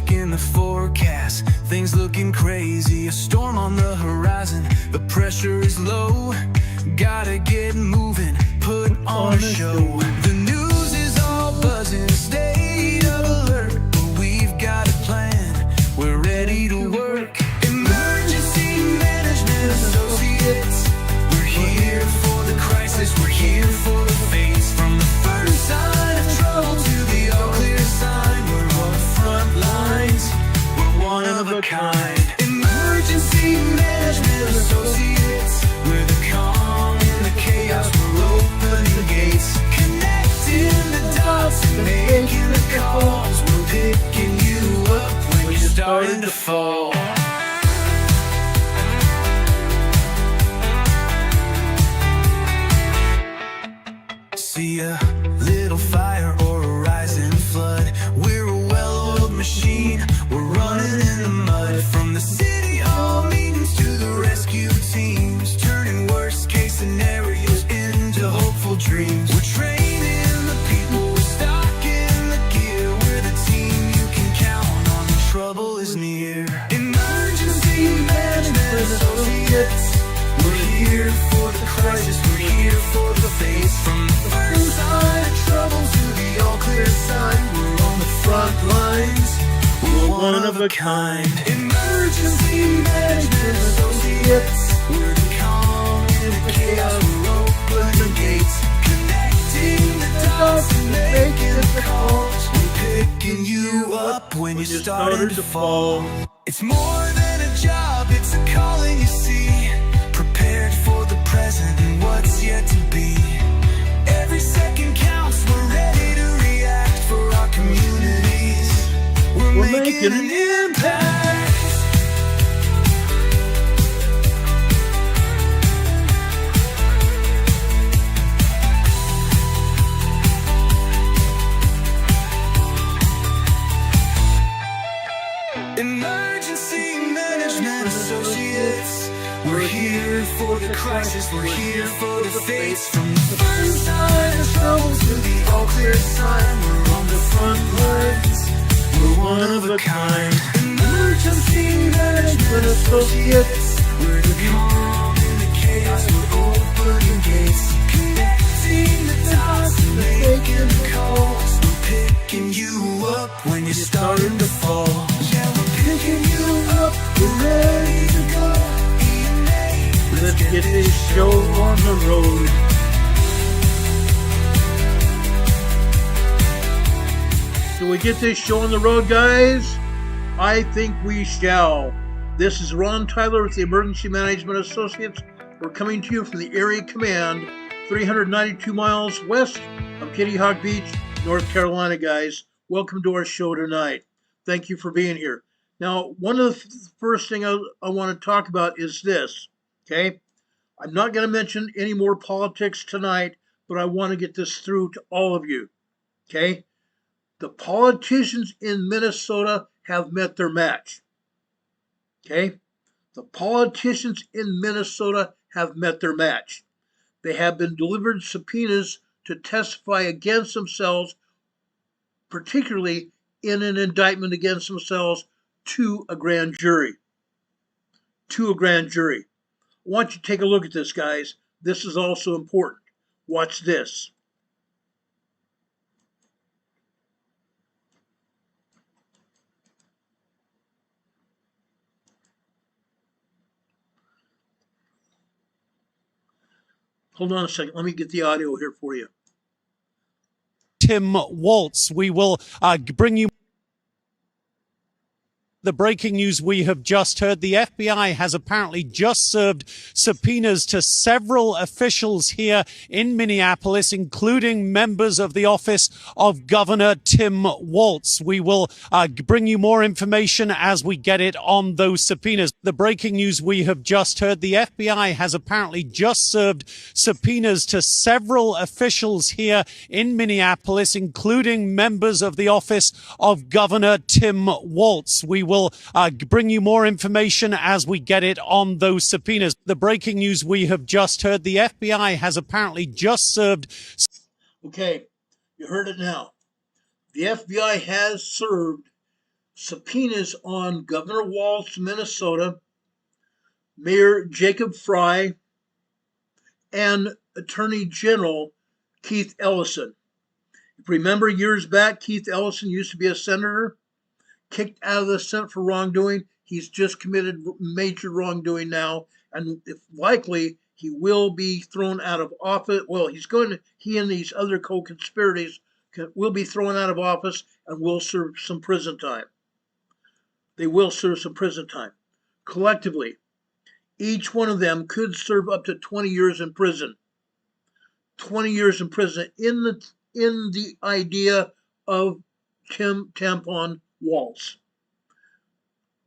checking the forecast, things looking crazy. A storm on the horizon, the pressure is low. Gotta get moving, put on a show. The news is all buzzing, state of alert, but we've got a plan, we're ready to work. Emergency Management Associates, we're here for the crisis, we're here for the fates. From the first sign of trouble to the all clear sign, we're on the front lines, we're one of a kind. Emergency Management Associates, we're the calm in the chaos, we're opening gates, connecting the dots and making the calls. We're picking you up when you're starting to fall. See a little fire or a rising flood, we're a well-oiled machine, we're running in the mud. From the city hall meetings to the rescue teams, turning worst case scenarios into hopeful dreams. We're training the people, we're stocking the gear, we're the team you can count on when trouble is near. Emergency Management Associates, we're here for the crisis, we're here for the face. From the first sign of trouble to the all clear sign, we're on the front lines, we're one of a kind. Emergency Management Associates, we're the calm in the chaos, we're opening gates, connecting the dots and making the calls. We're picking you up when you're starting to fall. It's more than a job, it's a calling, you see. Prepared for the present and what's yet to be. Every second counts, we're ready to react for our communities. We're making an impact. Emergency Management Associates, we're here for the crisis, we're here for the fates. From the first sign of trouble to the all clear sign, we're on the front lines, we're one of a kind. Emergency Management Associates, we're the calm in the chaos, we're opening gates, connecting the dots and making the calls. We're picking you up when you're starting to fall. Yeah, we're picking you up, we're ready to go. Let's get this show on the road. Can we get this show on the road, guys? I think we shall. This is Ron Tyler with the Emergency Management Associates. We're coming to you from the Area Command, 392 miles west of Kitty Hawk Beach, North Carolina, guys. Welcome to our show tonight. Thank you for being here. Now, one of the first thing I want to talk about is this. Okay, I'm not going to mention any more politics tonight, but I want to get this through to all of you. Okay, the politicians in Minnesota have met their match. Okay, the politicians in Minnesota have met their match. They have been delivered subpoenas to testify against themselves, particularly in an indictment against themselves to a grand jury. To a grand jury. I want you to take a look at this, guys. This is also important. Watch this. Hold on a second. Let me get the audio here for you. Tim Waltz, we will bring you the breaking news we have just heard. The FBI has apparently just served subpoenas to several officials here in Minneapolis, including members of the office of Governor Tim Waltz. We will bring you more information as we get it on those subpoenas. The breaking news we have just heard. The FBI has apparently just served subpoenas to several officials here in Minneapolis, including members of the office of Governor Tim Waltz. We will bring you more information as we get it on those subpoenas. The breaking news we have just heard. The FBI has apparently just served. Okay, you heard it now. The FBI has served subpoenas on Governor Walz, Minnesota, Mayor Jacob Frey, and Attorney General Keith Ellison. If you remember years back, Keith Ellison used to be a senator, kicked out of the Senate for wrongdoing. He's just committed major wrongdoing now, and if likely he will be thrown out of office. Well, he and these other co-conspirators will be thrown out of office and will serve some prison time. They will serve some prison time. Collectively, each one of them could serve up to 20 years in prison. 20 years in prison in the idea of Tim Tampon Walz.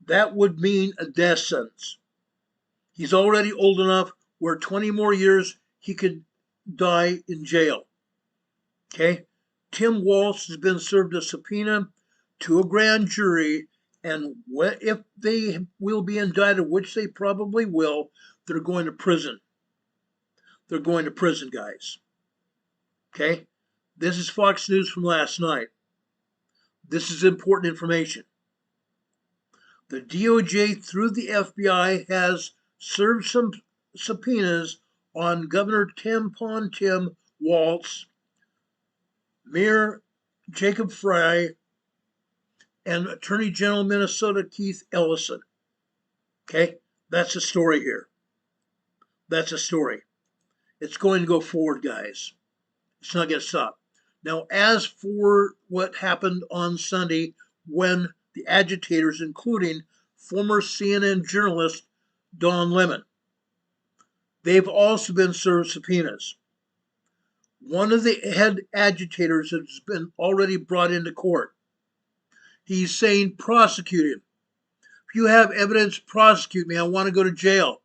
That would mean a death sentence. He's already old enough where 20 more years he could die in jail. Okay? Tim Walz has been served a subpoena to a grand jury, and if they will be indicted, which they probably will, they're going to prison. They're going to prison, guys. Okay? This is Fox News from last night. This is important information. The DOJ, through the FBI, has served some subpoenas on Governor Tim Walz, Mayor Jacob Frey, and Attorney General Minnesota Keith Ellison. Okay? That's the story here. That's a story. It's going to go forward, guys. It's not going to stop. Now, as for what happened on Sunday when the agitators, including former CNN journalist Don Lemon, they've also been served subpoenas. One of the head agitators has been already brought into court. He's saying, prosecute him. If you have evidence, prosecute me. I want to go to jail.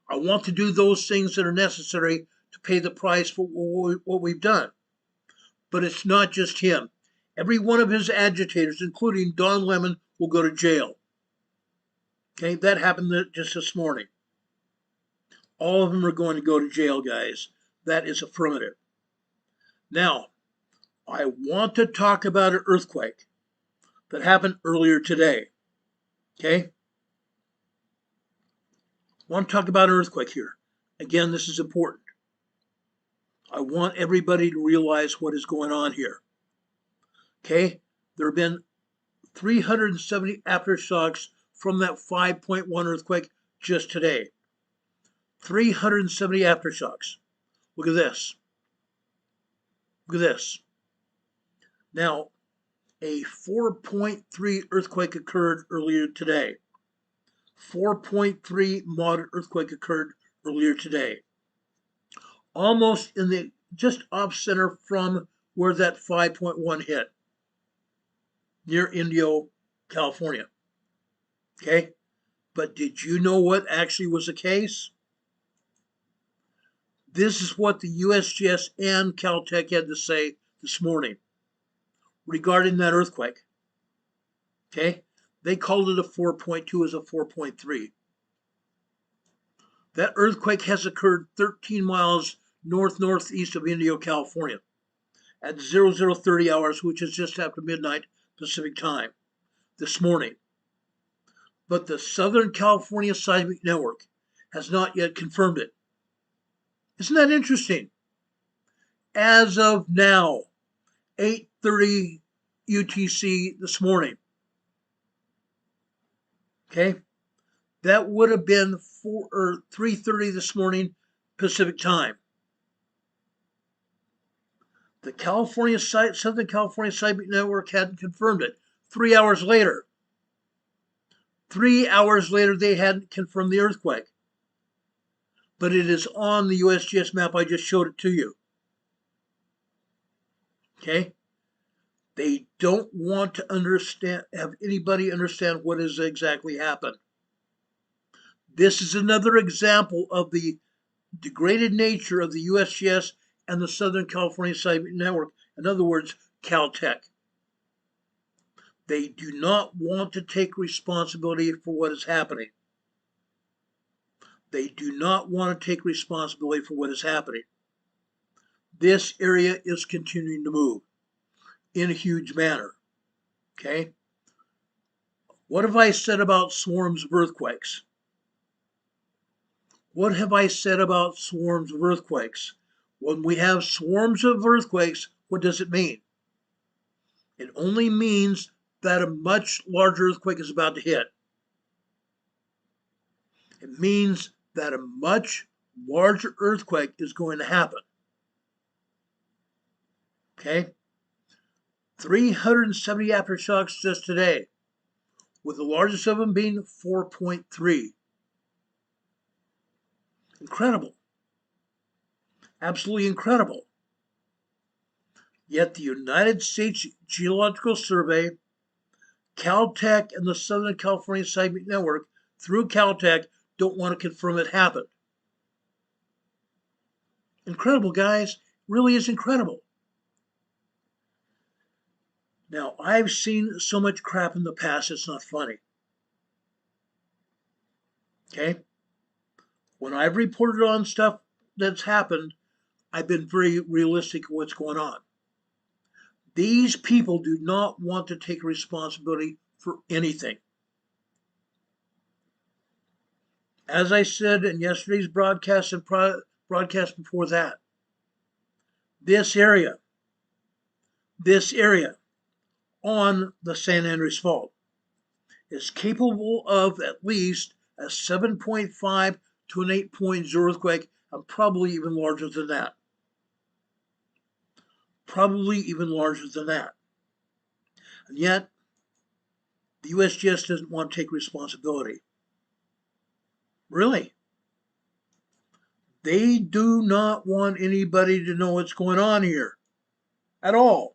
I want to do those things that are necessary to pay the price for what we've done. But it's not just him. Every one of his agitators, including Don Lemon, will go to jail. Okay, that happened just this morning. All of them are going to go to jail, guys. That is affirmative. Now, I want to talk about an earthquake that happened earlier today. Okay? I want to talk about an earthquake here. Again, this is important. I want everybody to realize what is going on here. Okay? There have been 370 aftershocks from that 5.1 earthquake just today. 370 aftershocks. Look at this. Look at this. Now, a 4.3 earthquake occurred earlier today. 4.3 moderate earthquake occurred earlier today. Almost in the just off center from where that 5.1 hit, near Indio, California. Okay? But did you know what actually was the case? This is what the USGS and Caltech had to say this morning regarding that earthquake. Okay? They called it a 4.2 as a 4.3. That earthquake has occurred 13 miles northeast of Indio, California at 0030 hours, which is just after midnight Pacific time this morning. But the Southern California Seismic Network has not yet confirmed it. Isn't that interesting? As of now, 8:30 UTC this morning. Okay? That would have been 3:30 this morning Pacific time. The Southern California Seismic Network hadn't confirmed it. 3 hours later. 3 hours later, they hadn't confirmed the earthquake. But it is on the USGS map. I just showed it to you. Okay? They don't want to have anybody understand what has exactly happened. This is another example of the degraded nature of the USGS and the Southern California Seismic Network. In other words, Caltech. They do not want to take responsibility for what is happening. They do not want to take responsibility for what is happening. This area is continuing to move in a huge manner. Okay? What have I said about swarms of earthquakes? What have I said about swarms of earthquakes? When we have swarms of earthquakes, what does it mean? It only means that a much larger earthquake is about to hit. It means that a much larger earthquake is going to happen. Okay? 370 aftershocks just today, with the largest of them being 4.3. Incredible. Absolutely incredible. Yet the United States Geological Survey, Caltech, and the Southern California Seismic Network, through Caltech, don't want to confirm it happened. Incredible, guys. Really is incredible. Now, I've seen so much crap in the past, it's not funny. Okay? When I've reported on stuff that's happened, I've been very realistic of what's going on. These people do not want to take responsibility for anything. As I said in yesterday's broadcast and broadcast before that, this area on the San Andreas Fault is capable of at least a 7.5 to an 8.0 earthquake, and probably even larger than that. Probably even larger than that. And yet, the USGS doesn't want to take responsibility. Really. They do not want anybody to know what's going on here at all.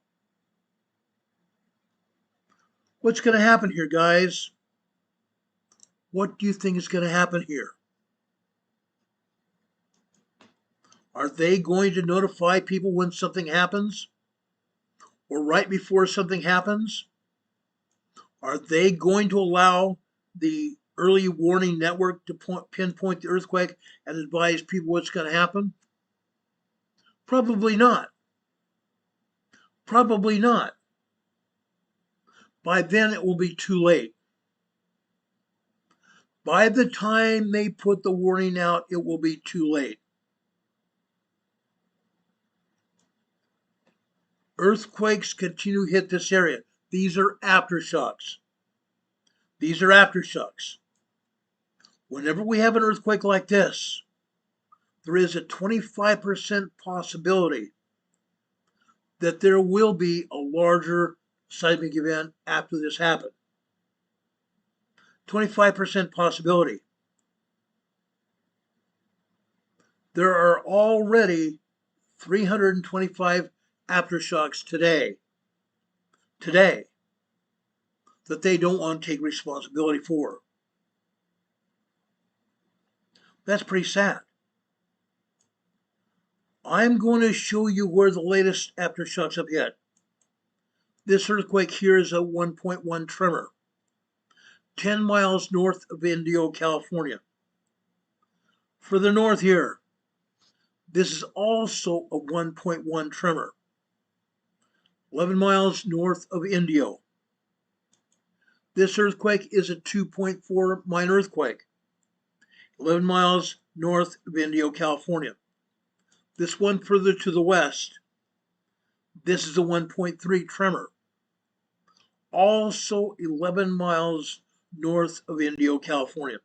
What's going to happen here, guys? What do you think is going to happen here? Are they going to notify people when something happens? Or right before something happens? Are they going to allow the early warning network to pinpoint the earthquake and advise people what's going to happen? Probably not. Probably not. By then it will be too late. By the time they put the warning out, it will be too late. Earthquakes continue to hit this area. These are aftershocks. These are aftershocks. Whenever we have an earthquake like this, there is a 25% possibility that there will be a larger seismic event after this happened. 25% possibility. There are already 325 aftershocks today that they don't want to take responsibility for. That's pretty sad. I'm going to show you where the latest aftershocks have hit. This earthquake here is a 1.1 tremor, 10 miles north of Indio, California. Further north here, this is also a 1.1 tremor, 11 miles north of Indio. This earthquake is a 2.4 minor earthquake, 11 miles north of Indio, California. This one further to the west, this is a 1.3 tremor, also 11 miles north of Indio, California.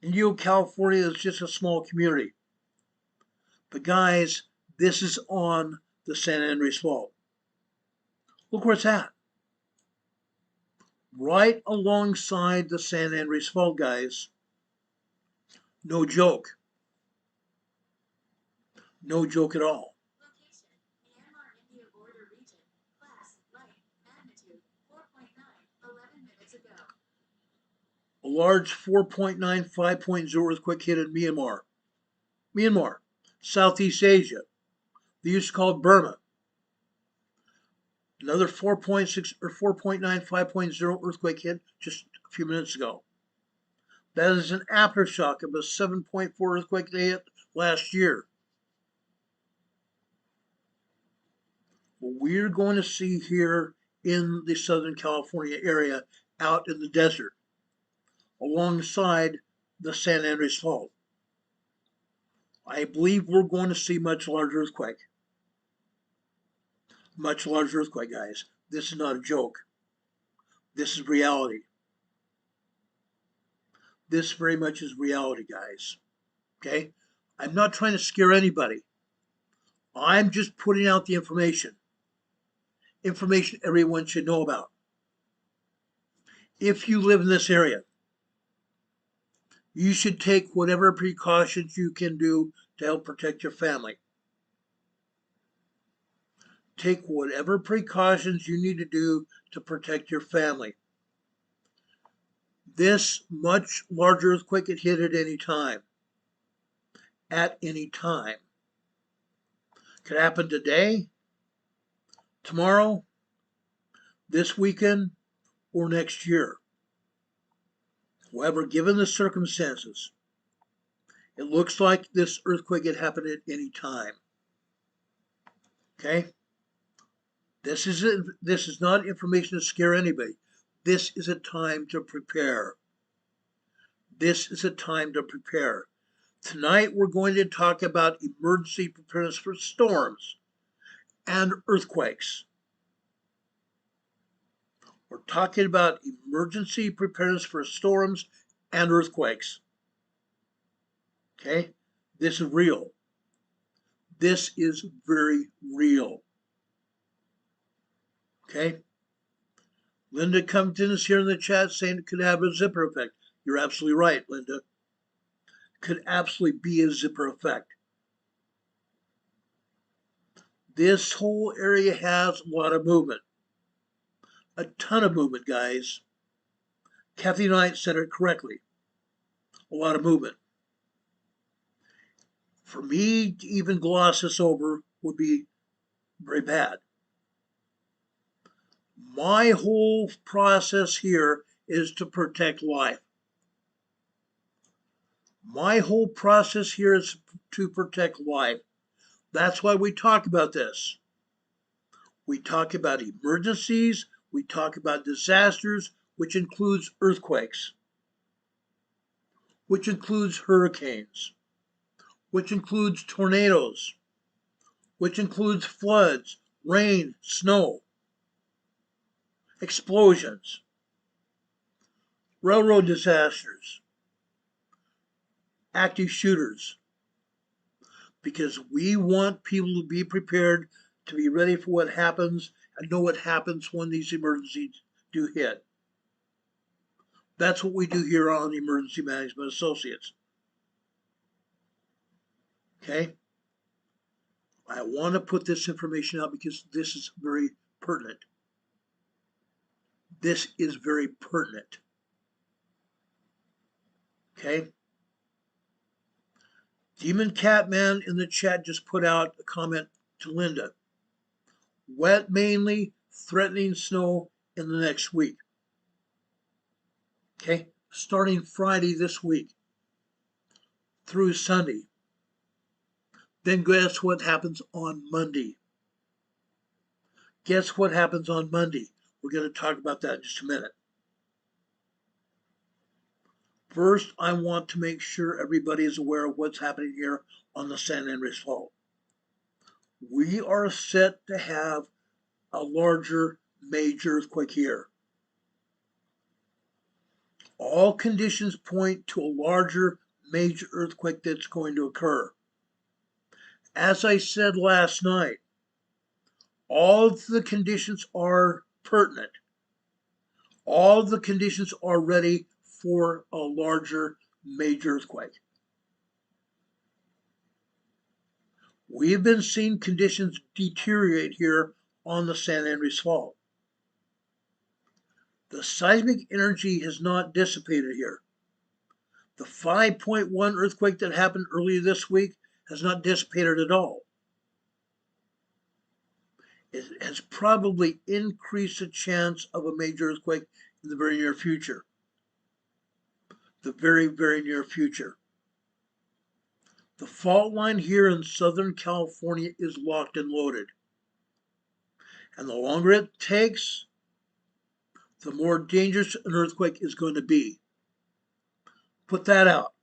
Indio, California is just a small community. But guys, this is on the San Andreas Fault. Look where it's at. Right alongside the San Andreas Fault, guys. No joke. No joke at all. Location, Myanmar India border region. Class, light, magnitude, 4.9, 11 minutes ago. A large 4.9, 5.0 earthquake hit in Myanmar. Myanmar, Southeast Asia. They used to call it Burma. Another 4.6 or 4.9, 5.0 earthquake hit just a few minutes ago. That is an aftershock of a 7.4 earthquake they hit last year. What we're going to see here in the Southern California area out in the desert alongside the San Andreas Fault. I believe we're going to see much larger earthquake. Much larger earthquake, guys. This is not a joke. This is reality. This very much is reality, guys. Okay? I'm not trying to scare anybody. I'm just putting out the information. Information everyone should know about. If you live in this area, you should take whatever precautions you can do to help protect your family. Take whatever precautions you need to do to protect your family. This much larger earthquake could hit at any time. At any time. Could happen today, tomorrow, this weekend, or next year. However, given the circumstances, it looks like this earthquake could happen at any time. Okay? This is not information to scare anybody. This is a time to prepare. This is a time to prepare. Tonight we're going to talk about emergency preparedness for storms and earthquakes. We're talking about emergency preparedness for storms and earthquakes. Okay? This is real. This is very real. Okay? Linda Compton is here in the chat saying it could have a zipper effect. You're absolutely right, Linda. Could absolutely be a zipper effect. This whole area has a lot of movement. A ton of movement, guys. Kathy Knight said it correctly. A lot of movement. For me to even gloss this over would be very bad. My whole process here is to protect life. My whole process here is to protect life. That's why we talk about this. We talk about emergencies, we talk about disasters, which includes earthquakes, which includes hurricanes, which includes tornadoes, which includes floods, rain, snow, explosions, railroad disasters, active shooters, because we want people to be prepared, to be ready for what happens and know what happens when these emergencies do hit. That's what we do here on Emergency Management Associates. Okay? I want to put this information out because this is very pertinent. This is very pertinent. Okay? Demon Catman in the chat just put out a comment to Linda. Wet mainly, threatening snow in the next week. Okay? Starting Friday this week through Sunday. Then guess what happens on Monday? Guess what happens on Monday? We're going to talk about that in just a minute. First, I want to make sure everybody is aware of what's happening here on the San Andreas Fault. We are set to have a larger major earthquake here. All conditions point to a larger major earthquake that's going to occur. As I said last night, all of the conditions are pertinent. All of the conditions are ready for a larger major earthquake. We have been seeing conditions deteriorate here on the San Andreas Fault. The seismic energy has not dissipated here. The 5.1 earthquake that happened earlier this week has not dissipated at all. It has probably increased the chance of a major earthquake in the very near future. The very, very near future. The fault line here in Southern California is locked and loaded. And the longer it takes, the more dangerous an earthquake is going to be. Put that out.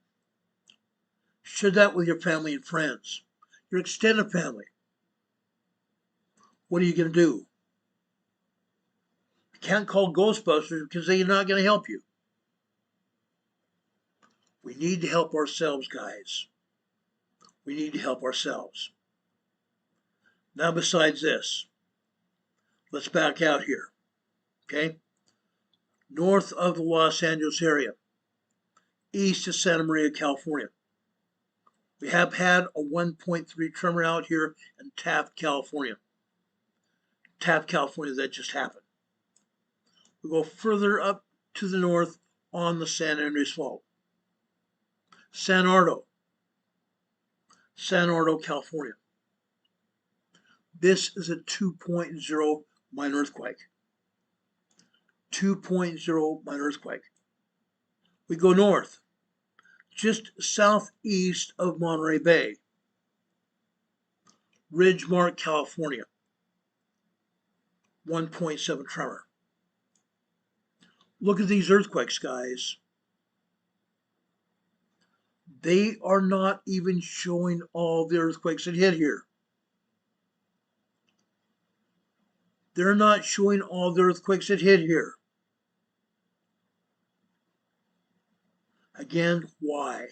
Share that with your family and friends, your extended family. What are you going to do? You can't call Ghostbusters because they're not going to help you. We need to help ourselves, guys. We need to help ourselves. Now, besides this, let's back out here, okay? North of the Los Angeles area, east of Santa Maria, California. We have had a 1.3 tremor out here in Taft, California. Taft, California, that just happened. We go further up to the north on the San Andreas Fault. San Ardo, California. This is a 2.0 minor earthquake. 2.0 minor earthquake. We go north, just southeast of Monterey Bay. Ridgemark, California. 1.7 tremor. Look at these earthquakes, guys. They are not even showing all the earthquakes that hit here. They're not showing all the earthquakes that hit here. Again, why?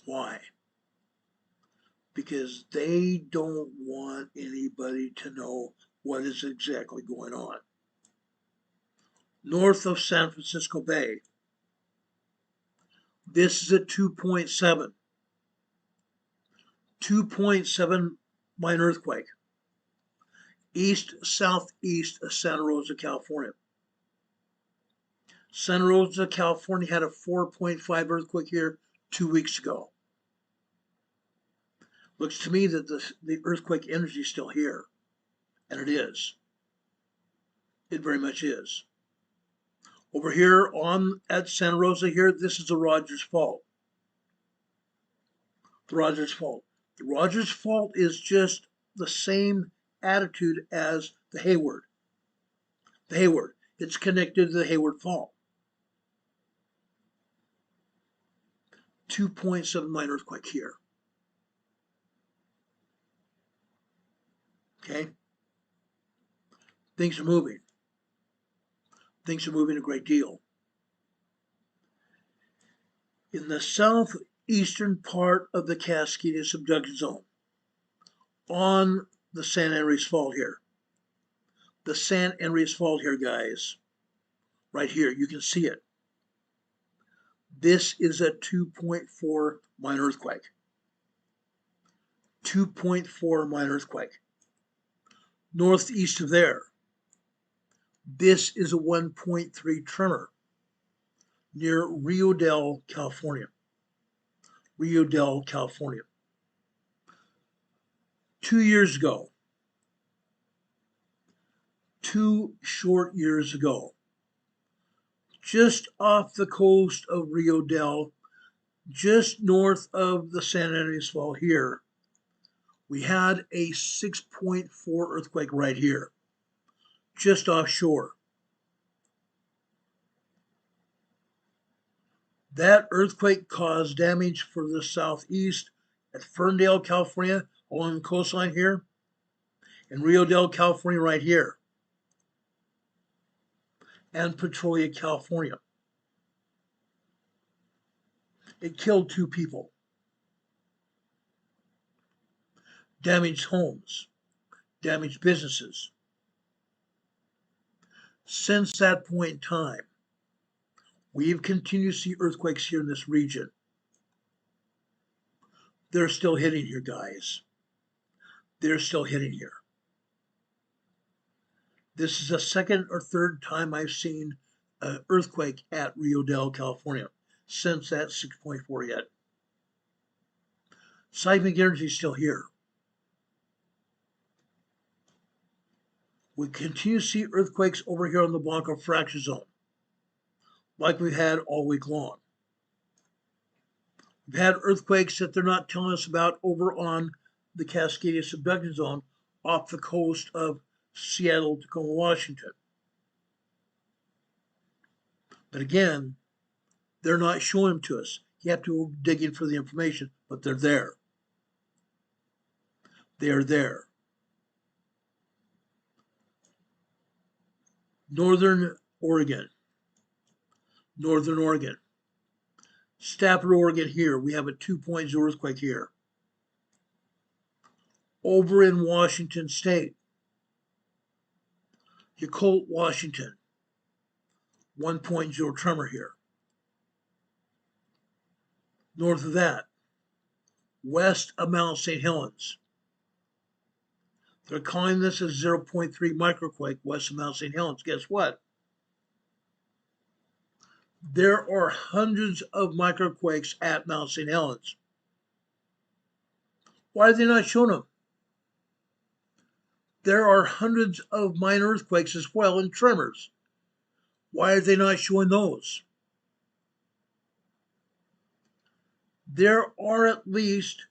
Why? Because they don't want anybody to know what is exactly going on. North of San Francisco Bay. This is a 2.7. 2.7 minor earthquake. East-southeast of Santa Rosa, California. Santa Rosa, California had a 4.5 earthquake here 2 weeks ago. Looks to me that the earthquake energy is still here. And it is. It very much is. Over here at Santa Rosa here, this is the Rogers Fault. The Rogers Fault. The Rogers Fault is just the same attitude as the Hayward. The Hayward. It's connected to the Hayward Fault. 2.7 minor earthquake here. Okay? Things are moving. Things are moving a great deal. In the southeastern part of the Cascadia subduction zone, on the San Andreas Fault here. The San Andreas Fault here, guys. Right here, you can see it. This is a 2.4 minor earthquake. 2.4 minor earthquake. Northeast of there, this is a 1.3 tremor near Rio Dell, California. Rio Dell, California. 2 years ago, 2 short years ago, just off the coast of Rio Dell, just north of the San Andreas Fault here, we had a 6.4 earthquake right here, just offshore. That earthquake caused damage for the southeast at Ferndale, California, along the coastline here, and Rio Dell, California, right here, and Petrolia, California. It killed 2 people. Damaged homes, damaged businesses. Since that point in time, we've continued to see earthquakes here in this region. They're still hitting here, guys. They're still hitting here. This is the second or third time I've seen an earthquake at Rio Dell, California, since that 6.4 hit. Seismic energy is still here. We continue to see earthquakes over here on the Blanco fracture zone, like we've had all week long. We've had earthquakes that they're not telling us about over on the Cascadia subduction zone off the coast of Seattle, Tacoma, Washington. But again, they're not showing them to us. You have to go digging for the information, but they're there. They are there. Northern Oregon. Stafford, Oregon here. We have a 2.0 earthquake here. Over in Washington State. Yacolt, Washington. 1.0 tremor here. North of that, west of Mount St. Helens. They're calling this a 0.3 microquake west of Mount St. Helens. Guess what? There are hundreds of microquakes at Mount St. Helens. Why are they not showing them? There are hundreds of minor earthquakes as well and tremors. Why are they not showing those? There are at least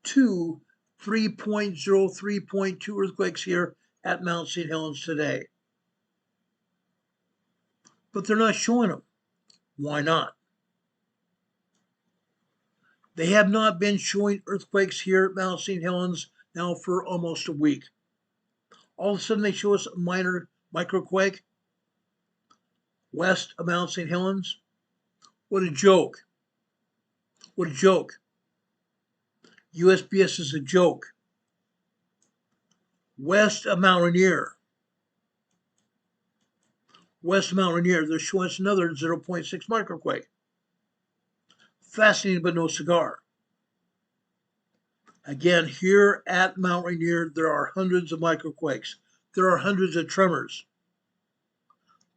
two 3.0, 3.2 earthquakes here at Mount St. Helens today. But they're not showing them. Why not? They have not been showing earthquakes here at Mount St. Helens now for almost a week. All of a sudden they show us a minor microquake west of Mount St. Helens. What a joke. What a joke. USPS is a joke. West of Mount Rainier. West of Mount Rainier, they're showing us another 0.6 microquake. Fascinating, but no cigar. Again, here at Mount Rainier, there are hundreds of microquakes. There are hundreds of tremors.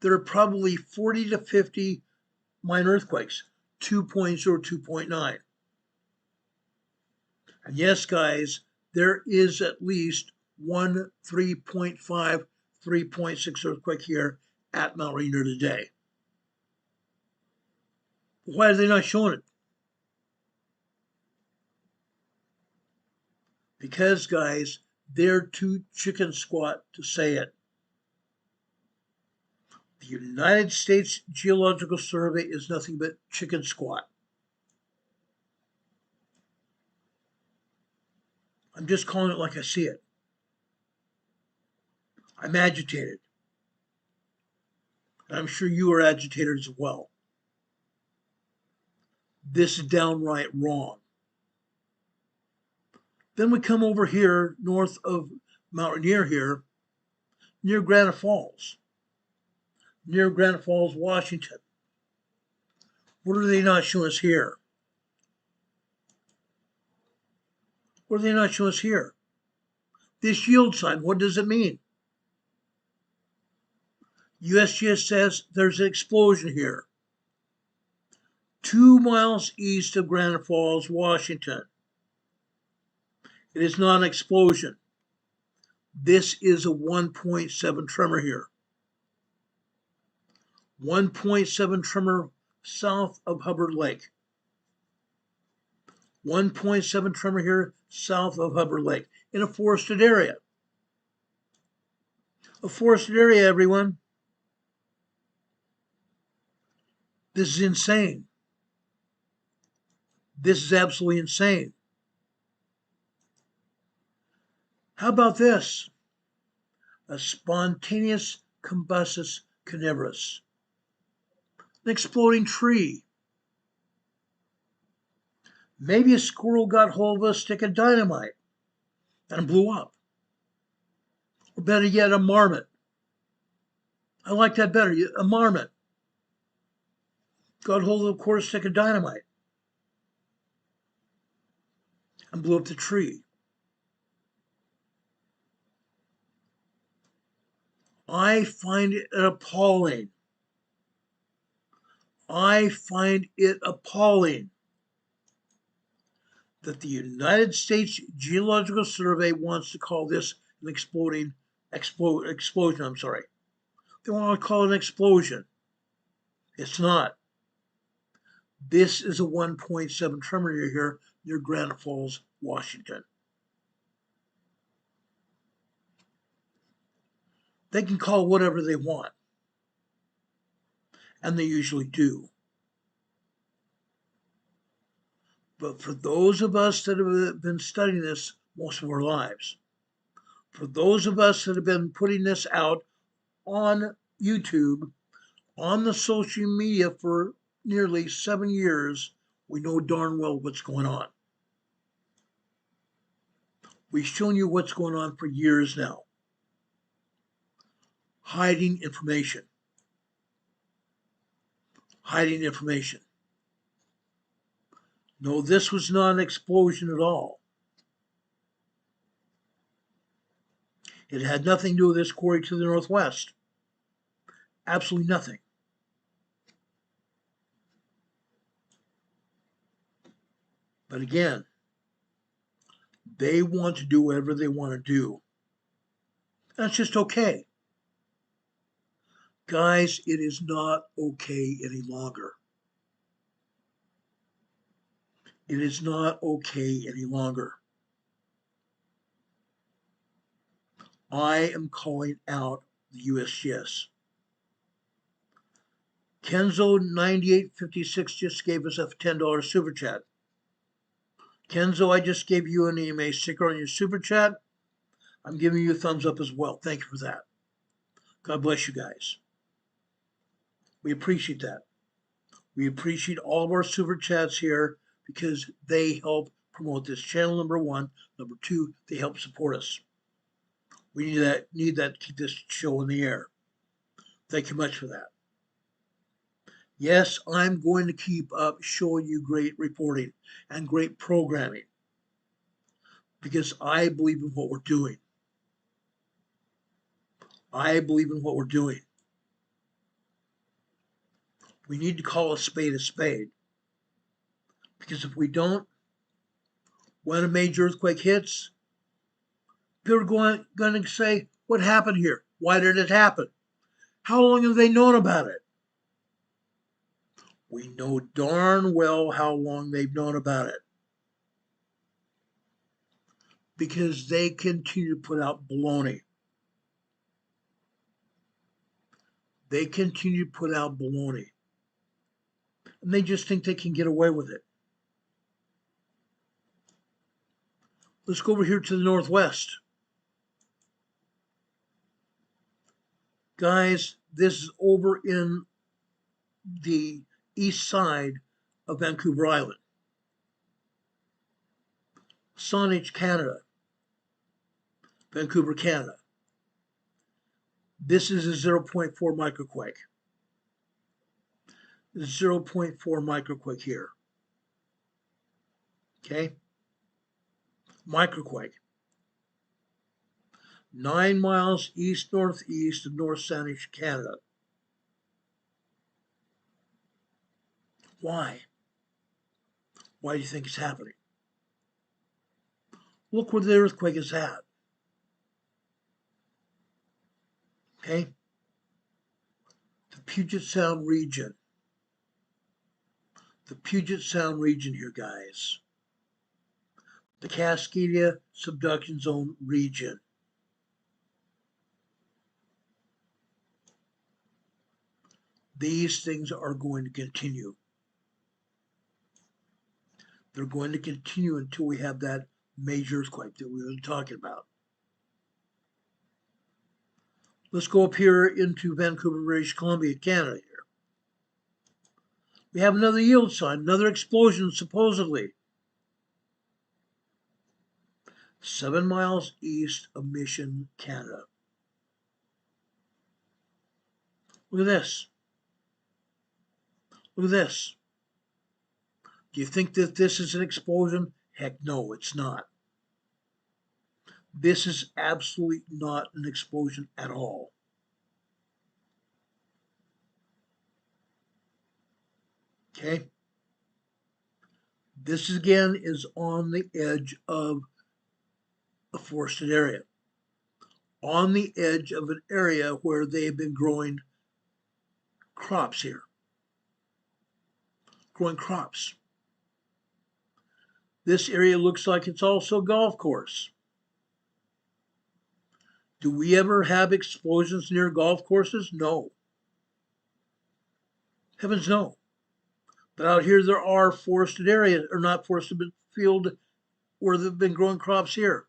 There are probably 40 to 50 minor earthquakes, 2.0, 2.9. And yes, guys, there is at least one 3.5, 3.6 earthquake here at Mount Rainier today. Why are they not showing it? Because, guys, they're too chicken squat to say it. The United States Geological Survey is nothing but chicken squat. I'm just calling it like I see it. I'm agitated. And I'm sure you are agitated as well. This is downright wrong. Then we come over here north of Mount Rainier here, near Granite Falls. Near Granite Falls, Washington. What are they not showing us here? What are they not showing us here? This yield sign, what does it mean? USGS says there's an explosion here. 2 miles east of Granite Falls, Washington. It is not an explosion. This is a 1.7 tremor here. 1.7 tremor south of Hubbard Lake. 1.7 tremor here south of Hubbard Lake in a forested area. A forested area, everyone. This is insane. This is absolutely insane. How about this? A spontaneous combustus carnivorous. An exploding tree. Maybe a squirrel got hold of a stick of dynamite and blew up. Or better yet, a marmot. I like that better. A marmot got hold of a quarter stick of dynamite and blew up the tree. I find it appalling. I find it appalling that the United States Geological Survey wants to call this an explosion. They want to call it an explosion. It's not. This is a 1.7 tremor here near Granite Falls, Washington. They can call whatever they want. and they usually do. But for those of us that have been studying this most of our lives, for those of us that have been putting this out on YouTube, on the social media for nearly 7 years, we know darn well what's going on. We've shown you what's going on for years now. Hiding information. Hiding information. No, this was not an explosion at all. It had nothing to do with this quarry to the northwest. Absolutely nothing. But again, they want to do whatever they want to do. That's just okay. Guys, it is not okay any longer. It is not okay any longer. I am calling out the USGS. Kenzo9856 just gave us a $10 super chat. Kenzo, I just gave you an EMA sticker on your super chat. I'm giving you a thumbs up as well. Thank you for that. God bless you guys. We appreciate that. We appreciate all of our super chats here because they help promote this channel, number one. Number two, they help support us. We need that to keep this show in the air. Thank you much for that. Yes, I'm going to keep up showing you great reporting and great programming because I believe in what we're doing. I believe in what we're doing. We need to call a spade because if we don't, when a major earthquake hits, people are going to say, what happened here? Why did it happen? How long have they known about it? We know darn well how long they've known about it. Because they continue to put out baloney. They continue to put out baloney. And they just think they can get away with it. Let's go over here to the northwest. Guys, this is over in the east side of Vancouver Island. Saanich, Canada. Vancouver, Canada. This is a 0.4 microquake. 0.4 microquake here. Okay? Microquake. 9 miles east-northeast of North Saanich, Canada. Why? Why do you think it's happening? Look where the earthquake is at. Okay? The Puget Sound region. The Puget Sound region here, guys. The Cascadia subduction zone region. These things are going to continue. They're going to continue until we have that major earthquake that we were talking about. Let's go up here into Vancouver, British Columbia, Canada here. We have another yield sign, another explosion supposedly. 7 miles east of Mission, Canada. Look at this. Look at this. Do you think that this is an explosion? Heck no, it's not. This is absolutely not an explosion at all. Okay? This again is on the edge of a forested area. On the edge of an area where they've been growing crops here. Growing crops. This area looks like it's also a golf course. Do we ever have explosions near golf courses? No. Heavens no. But out here there are forested areas, or not forested, but field where they've been growing crops here.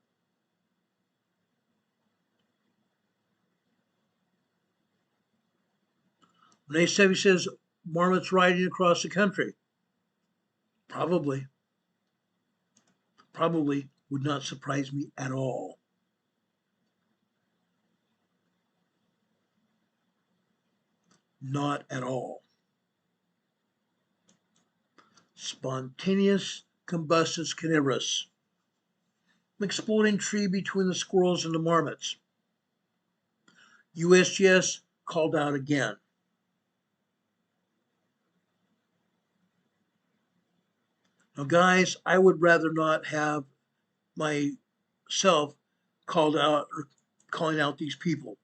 Renee Sevy says marmots riding across the country. Probably. Probably would not surprise me at all. Not at all. Spontaneous combustus carnivorous. An exploding tree between the squirrels and the marmots. USGS called out again. Now, guys, I would rather not have myself called out or calling out these people.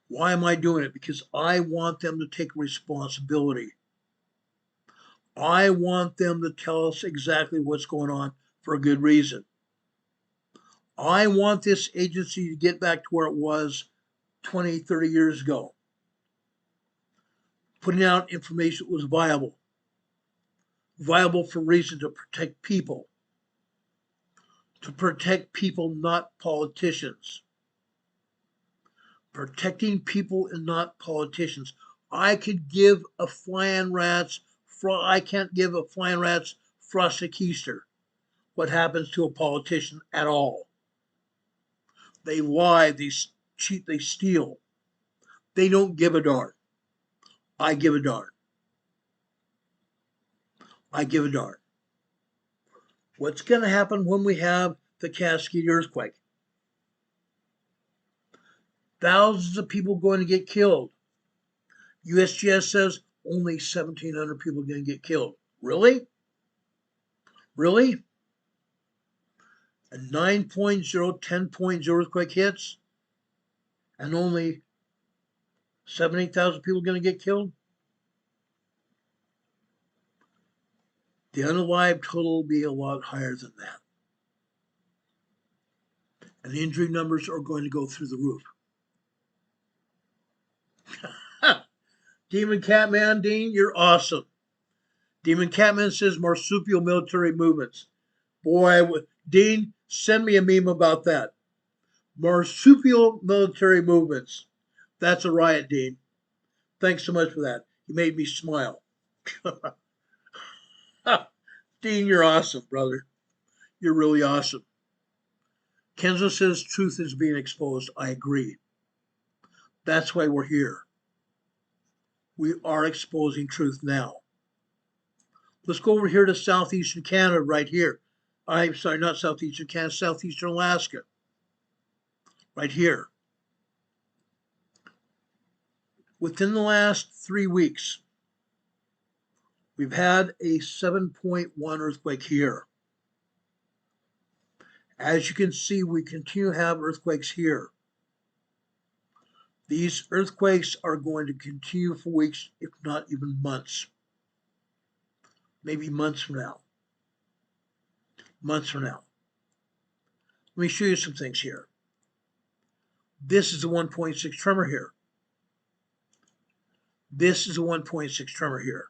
Why am I doing it? Because I want them to take responsibility. I want them to tell us exactly what's going on for a good reason. I want this agency to get back to where it was 20, 30 years ago. Putting out information that was viable. Viable for reason to protect people. To protect people, not politicians. Protecting people and not politicians. I could give a flying rat's, I can't give a flying rat's frosted keister what happens to a politician at all. They lie, they cheat, they steal. They don't give a darn. I give a darn. I give a darn. What's going to happen when we have the Cascade earthquake? Thousands of people going to get killed. USGS says only 1,700 people are going to get killed. Really? Really? A 9.0, 10.0 earthquake hits, and only 78,000 people are going to get killed? The unalived total will be a lot higher than that. And the injury numbers are going to go through the roof. Demon Catman, Dean, you're awesome. Demon Catman says marsupial military movements. Boy, Dean, send me a meme about that. Marsupial military movements. That's a riot, Dean. Thanks so much for that. You made me smile. Dean, you're awesome, brother. You're really awesome. Kenzo says truth is being exposed. I agree. That's why we're here. We are exposing truth now. Let's go over here to southeastern Canada right here. I'm sorry, not southeastern Canada, southeastern Alaska. Right here. Within the last 3 weeks, we've had a 7.1 earthquake here. As you can see, we continue to have earthquakes here. These earthquakes are going to continue for weeks, if not even months. Maybe months from now. Months from now. Let me show you some things here. This is a 1.6 tremor here. This is a 1.6 tremor here.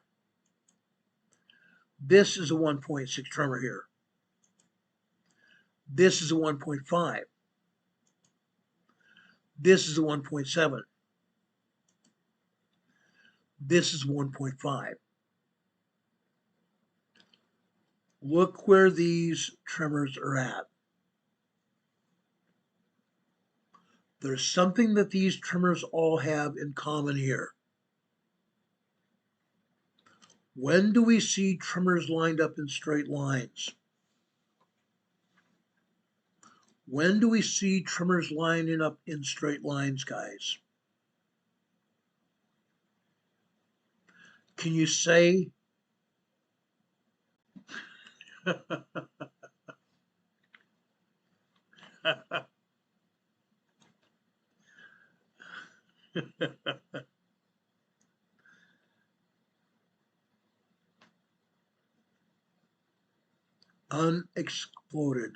This is a 1.6 tremor here. This is a 1.5. This is a 1.7. This is 1.5. Look where these tremors are at. There's something that these tremors all have in common here. When do we see tremors lined up in straight lines? When do we see tremors lining up in straight lines, guys? Can you say? Unexploded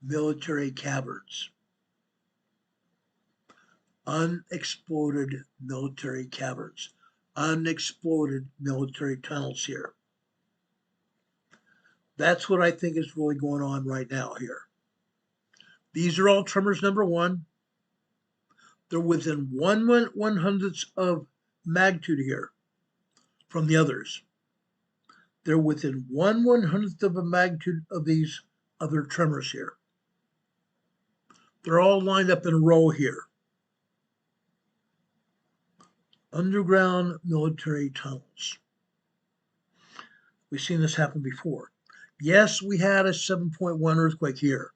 military caverns. unexploded military caverns, unexploded military tunnels here. That's what I think is really going on right now here. These are all tremors number one. They're within 1/100th of magnitude here from the others. They're within 1/100th of a magnitude of these other tremors here. They're all lined up in a row here. Underground military tunnels. We've seen this happen before. Yes, we had a 7.1 earthquake here.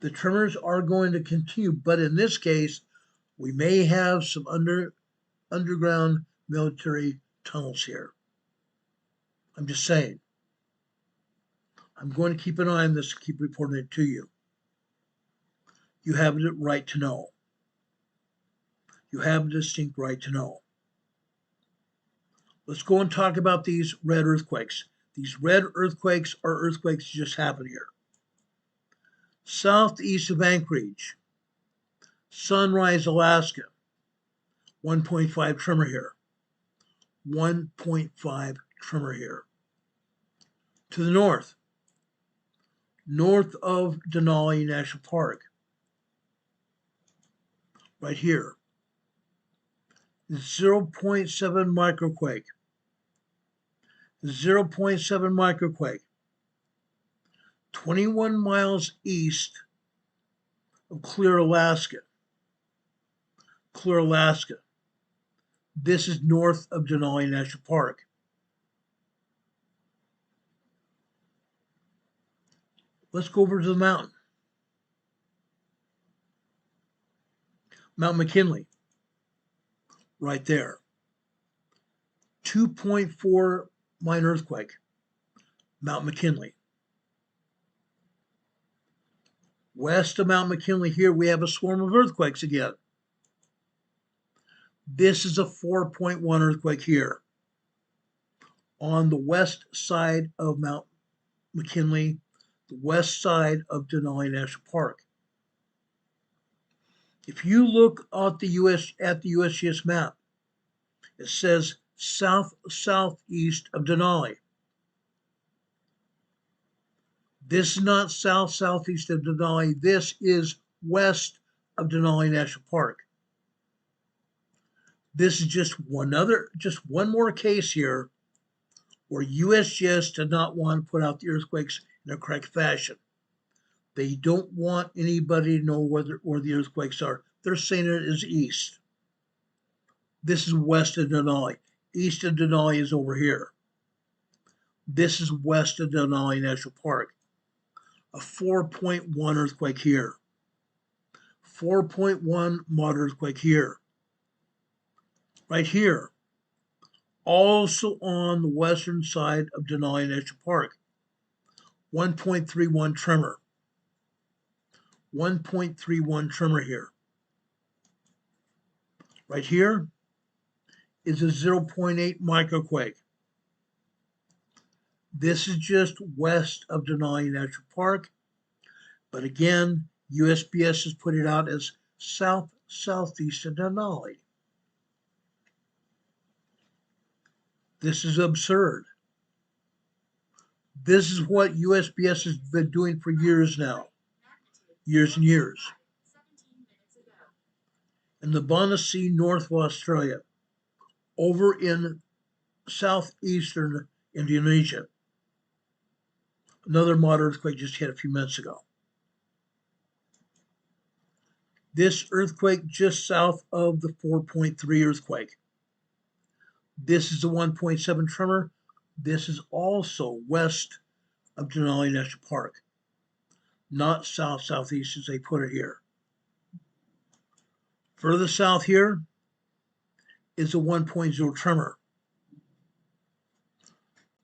The tremors are going to continue, but in this case, we may have some underground military tunnels here. I'm just saying. I'm going to keep an eye on this and keep reporting it to you. You have a right to know. You have a distinct right to know. Let's go and talk about these red earthquakes. These red earthquakes are earthquakes that just happened here. Southeast of Anchorage, Sunrise, Alaska, 1.5 tremor here. 1.5 tremor here. To the north of Denali National Park, right here, 0.7 microquake. 0.7 microquake. 21 miles east of Clear, Alaska. Clear, Alaska. This is north of Denali National Park. Let's go over to the mountain. Mount McKinley, right there. 2.4 minor earthquake. Mount McKinley. West of Mount McKinley here, we have a swarm of earthquakes again. This is a 4.1 earthquake here. On the west side of Mount McKinley, the west side of Denali National Park. If you look at the USGS map, it says southeast of Denali. This is not southeast of Denali. This is west of Denali National Park. This is just one more case here where USGS did not want to put out the earthquakes in a correct fashion. They don't want anybody to know where the earthquakes are. They're saying it is east. This is west of Denali. East of Denali is over here. This is west of Denali National Park. A 4.1 earthquake here. 4.1 moderate earthquake here. Right here. Also on the western side of Denali National Park. 1.31 tremor. 1.31 tremor here. Right here is a 0.8 microquake. This is just west of Denali National Park, but again, USGS has put it out as southeast of Denali. This is absurd. This is what USGS has been doing for years now. Years and years. In the Banda Sea, north of Australia, over in southeastern Indonesia. Another moderate earthquake just hit a few minutes ago. This earthquake just south of the 4.3 earthquake. This is the 1.7 tremor. This is also west of Denali National Park. Not southeast as they put it here. Further south here is a 1.0 tremor.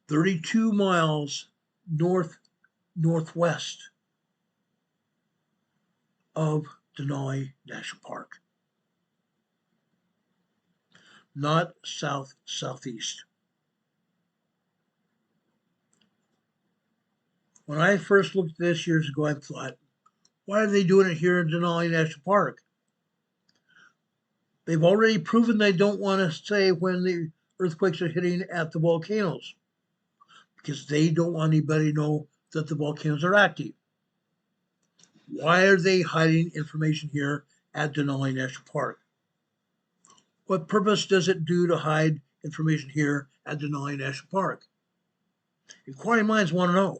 32 miles northwest of Denali National Park. Not southeast. When I first looked at this years ago, I thought, why are they doing it here in Denali National Park? They've already proven they don't want to say when the earthquakes are hitting at the volcanoes because they don't want anybody to know that the volcanoes are active. Why are they hiding information here at Denali National Park? What purpose does it do to hide information here at Denali National Park? Inquiring minds want to know.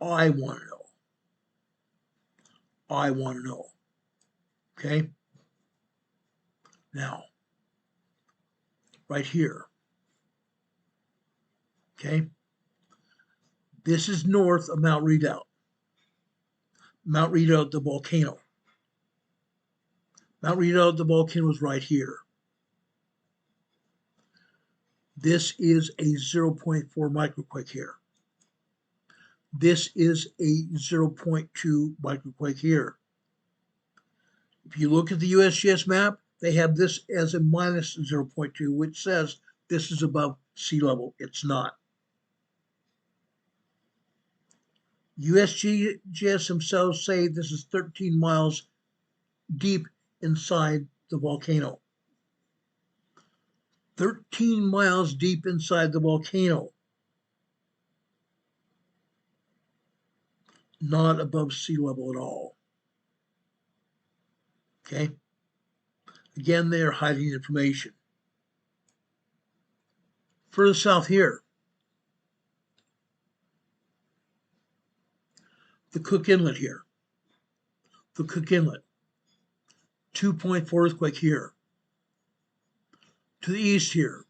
I want to know. I want to know. Okay? Now, right here. Okay? This is north of Mount Redoubt. Mount Redoubt, the volcano. Mount Redoubt, the volcano is right here. This is a 0.4 microquake here. This is a 0.2 microquake here. If you look at the USGS map, they have this as a minus 0.2, which says this is above sea level. It's not. USGS themselves say this is 13 miles deep inside the volcano. 13 miles deep inside the volcano. Not above sea level at all. Okay? Again, they are hiding information. Further south here, the Cook Inlet here. The Cook Inlet. 2.4 earthquake here. To the east here,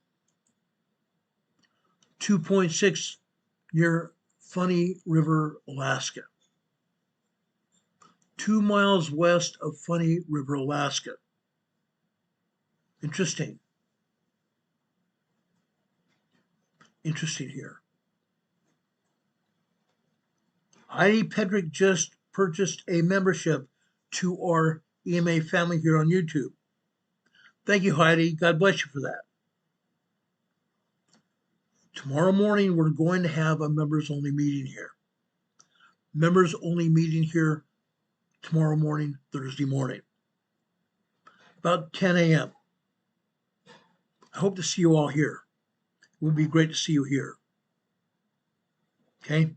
2.6 near Funny River, Alaska. 2 miles west of Funny River, Alaska. Interesting. Interesting here. Heidi Pedrick just purchased a membership to our EMA family here on YouTube. Thank you, Heidi. God bless you for that. Tomorrow morning, we're going to have a members-only meeting here. Members-only meeting here tomorrow morning, Thursday morning, about 10 a.m. I hope to see you all here. It would be great to see you here. Okay?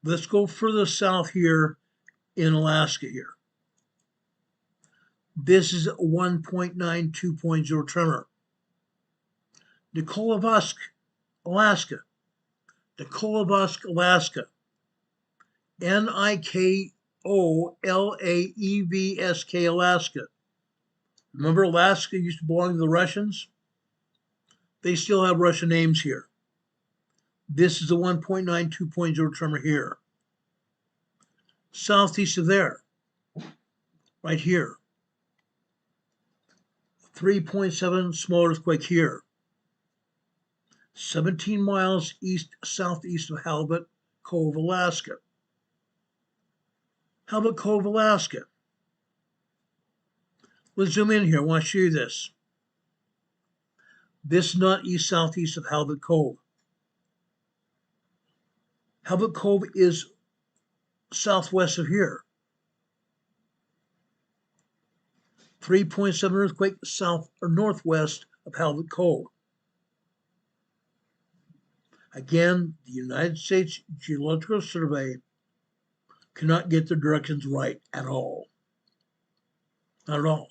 Let's go further south here in Alaska here. This is a 1.92.0 tremor. Nikolaevsk, Alaska. Nikolaevsk, Alaska. Nikolaevsk, Alaska. Remember Alaska used to belong to the Russians? They still have Russian names here. This is a 1.92.0 tremor here. Southeast of there, right here. 3.7 small earthquake here. 17 miles southeast of Halibut Cove, Alaska. Halibut Cove, Alaska. Let's zoom in here. I want to show you this. This is not southeast of Halibut Cove. Halibut Cove is southwest of here. 3.7 earthquake south or northwest of Halibut Cove. Again, the United States Geological Survey cannot get their directions right at all. Not at all.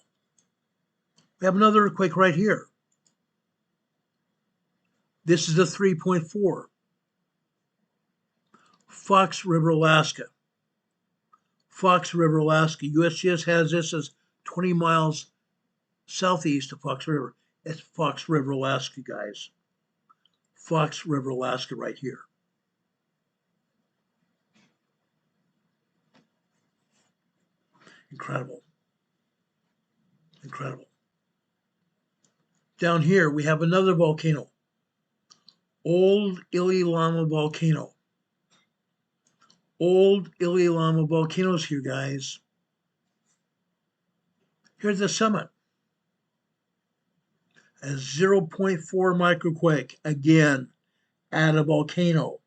We have another earthquake right here. This is a 3.4. Fox River, Alaska. Fox River, Alaska. USGS has this as 20 miles southeast of Fox River. It's Fox River, Alaska, guys. Fox River, Alaska, right here. Incredible. Incredible. Down here, we have another volcano. Old Iliamna volcano. Old Iliamna volcanoes here, guys. Here's the summit. A 0.4 microquake, again, at a volcano.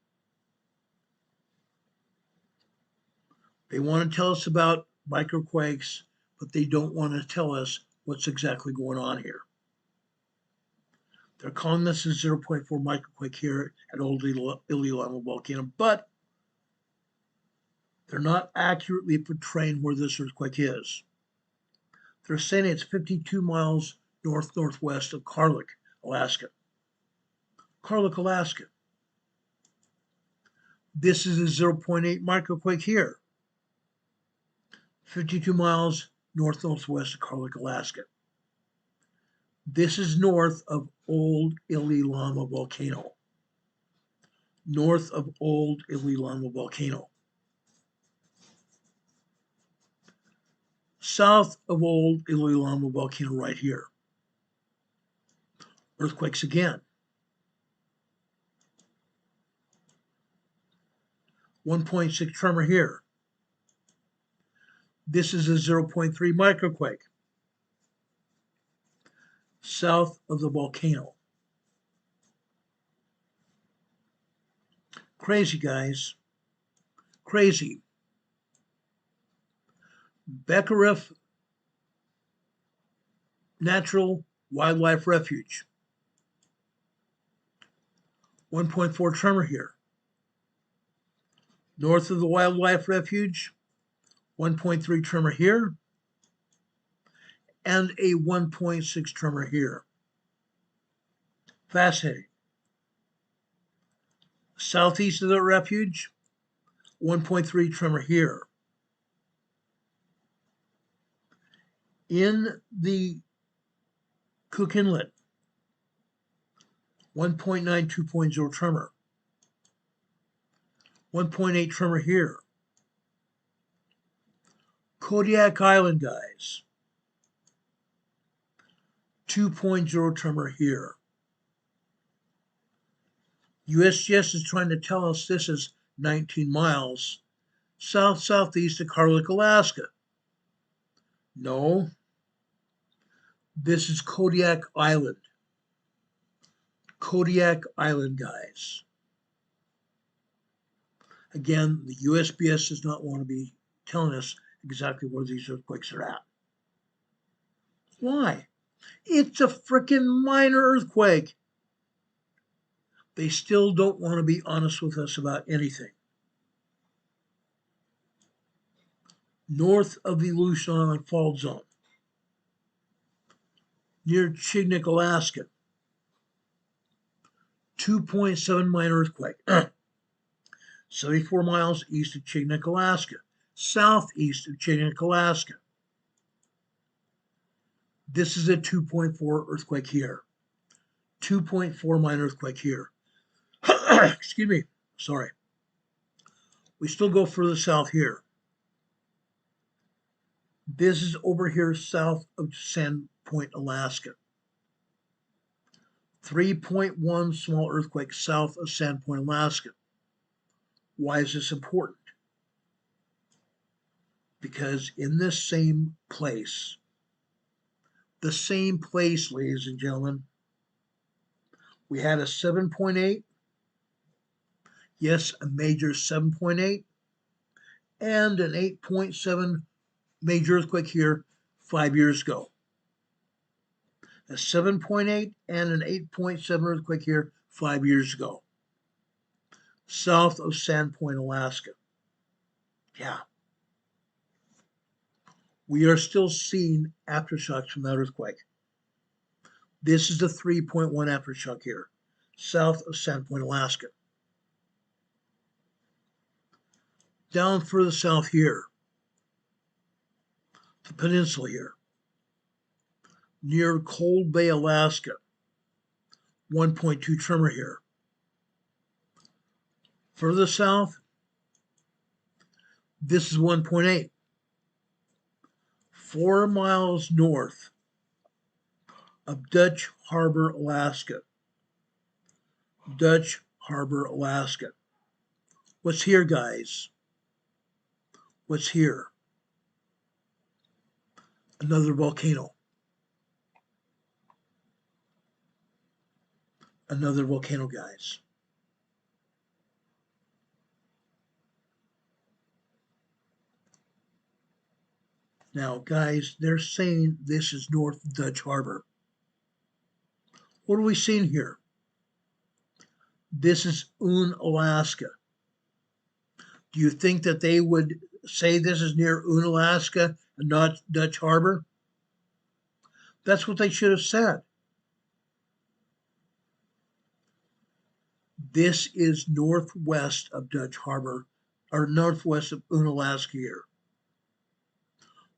They want to tell us about microquakes but they don't want to tell us what's exactly going on here. They're calling this a 0.4 microquake here at Old Ililama volcano, but they're not accurately portraying where this earthquake is. They're saying it's 52 miles northwest of Karlik, Alaska. Karlik, Alaska. This is a 0.8 microquake here, 52 miles northwest of Karlik, Alaska. This is north of Old Ililama volcano. North of Old Ililama volcano. South of Old Ililama volcano right here. Earthquakes again. 1.6 tremor here. This is a 0.3 microquake. South of the volcano. Crazy, guys. Crazy. Beckeref Natural Wildlife Refuge. 1.4 tremor here. North of the Wildlife Refuge, 1.3 tremor here, and a 1.6 tremor here. Fascinating. Southeast of the refuge, 1.3 tremor here. In the Cook Inlet, 1.9, 2.0 tremor. 1.8 tremor here. Kodiak Island, guys. 2.0 tremor here. USGS is trying to tell us this is 19 miles southeast of Karlik, Alaska. No, this is Kodiak Island. Kodiak Island, guys. Again, the USGS does not want to be telling us exactly where these earthquakes are at. Why? It's a frickin' minor earthquake. They still don't want to be honest with us about anything. North of the Aleutian Island Fault Zone, near Chignik, Alaska. 2.7 minor earthquake. 74 miles east of Chignik, Alaska. Southeast of Chignik, Alaska. This is a 2.4 earthquake here. 2.4 minor earthquake here. Excuse me. Sorry. We still go further south here. This is over here south of Sandpoint, Alaska. 3.1 small earthquake south of Sandpoint, Alaska. Why is this important? Because in this same place, ladies and gentlemen, we had a 7.8, yes, a major 7.8, and an 8.7 major earthquake here 5 years ago. A 7.8 and an 8.7 earthquake here 5 years ago. South of Sandpoint, Alaska. Yeah. We are still seeing aftershocks from that earthquake. This is the 3.1 aftershock here, south of Sandpoint, Alaska. Down further south here, the peninsula here, near Cold Bay, Alaska, 1.2 tremor here. Further south, this is 1.8. 4 miles north of Dutch Harbor, Alaska. Dutch Harbor, Alaska. What's here, guys? What's here? Another volcano. Another volcano, guys. Now, guys, they're saying this is North Dutch Harbor. What are we seeing here? This is Alaska. Do you think that they would say this is near Alaska and not Dutch Harbor? That's what they should have said. This is northwest of Dutch Harbor, or northwest of Unalaska here.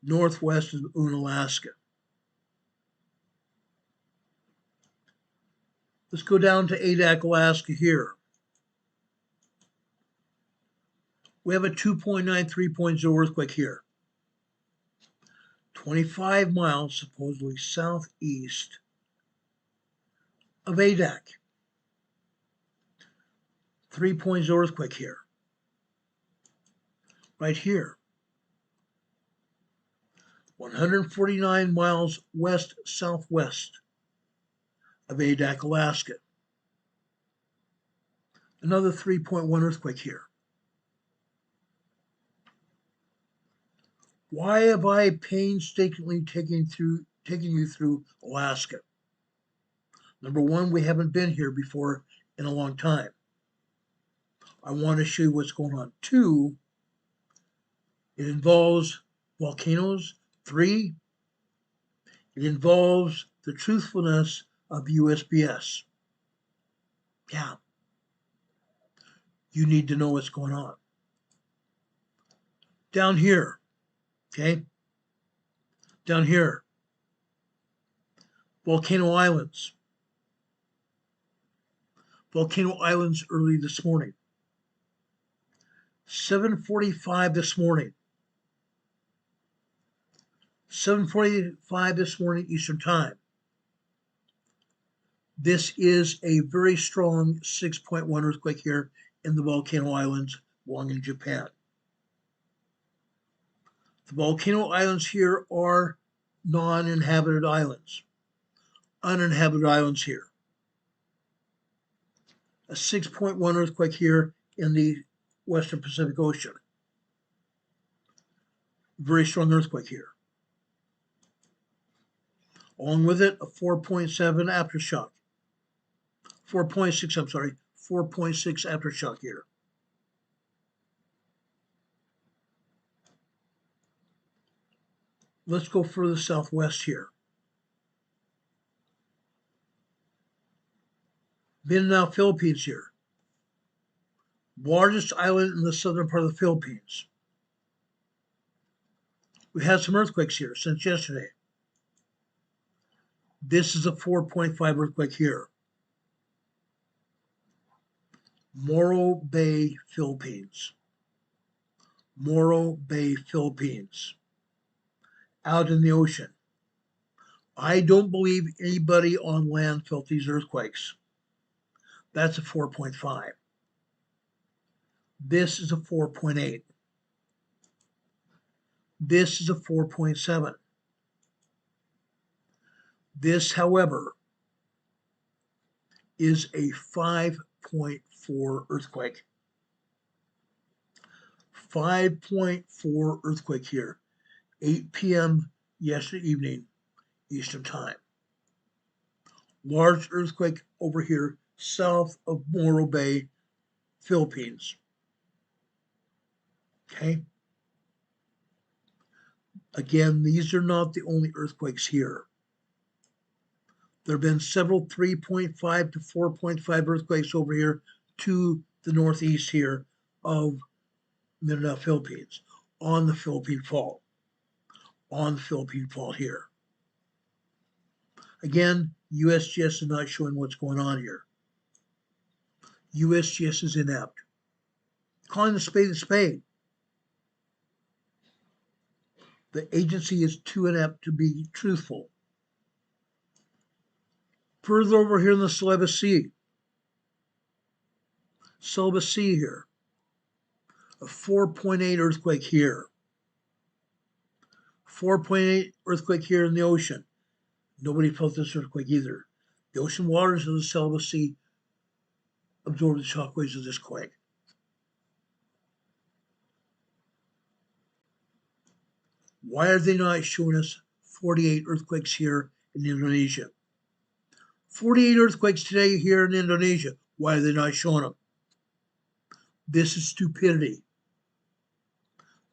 Northwest of Unalaska. Let's go down to Adak, Alaska here. We have a 2.93.0 earthquake here. 25 miles supposedly southeast of Adak. 3.0 earthquake here. Right here. 149 miles west-southwest of Adak, Alaska. Another 3.1 earthquake here. Why have I painstakingly taken you through Alaska? Number one, we haven't been here before in a long time. I want to show you what's going on. Two, it involves volcanoes. Three, it involves the truthfulness of USPS. Yeah. You need to know what's going on. Down here, okay? Down here, Volcano Islands. Volcano Islands early this morning. 7:45 this morning. 7:45 this morning Eastern Time. This is a very strong 6.1 earthquake here in the Volcano Islands belonging to Japan. The Volcano Islands here are non-inhabited islands. Uninhabited islands here. A 6.1 earthquake here in the Western Pacific Ocean. Very strong earthquake here. Along with it, a 4.7 aftershock. 4.6, I'm sorry, 4.6 aftershock here. Let's go further southwest here. Mindanao, Philippines here. Largest island in the southern part of the Philippines. We had some earthquakes here since yesterday. This is a 4.5 earthquake here. Morro Bay, Philippines. Morro Bay, Philippines. Out in the ocean. I don't believe anybody on land felt these earthquakes. That's a 4.5. This is a 4.8. This is a 4.7. This, however, is a 5.4 earthquake. 5.4 earthquake here. 8 p.m. yesterday evening, Eastern Time. Large earthquake over here south of Morro Bay, Philippines. Okay. Again, these are not the only earthquakes here. There have been several 3.5 to 4.5 earthquakes over here to the northeast here of Mindanao, Philippines, on the Philippine Fault. On the Philippine Fault here. Again, USGS is not showing what's going on here. USGS is inept. Calling the spade a spade. The agency is too inept to be truthful. Further over here in the Celebes Sea. Celebes Sea here. A 4.8 earthquake here. 4.8 earthquake here in the ocean. Nobody felt this earthquake either. The ocean waters of the Celebes Sea absorbed the shockwaves of this quake. Why are they not showing us 48 earthquakes here in Indonesia? 48 earthquakes today here in Indonesia. Why are they not showing them? This is stupidity.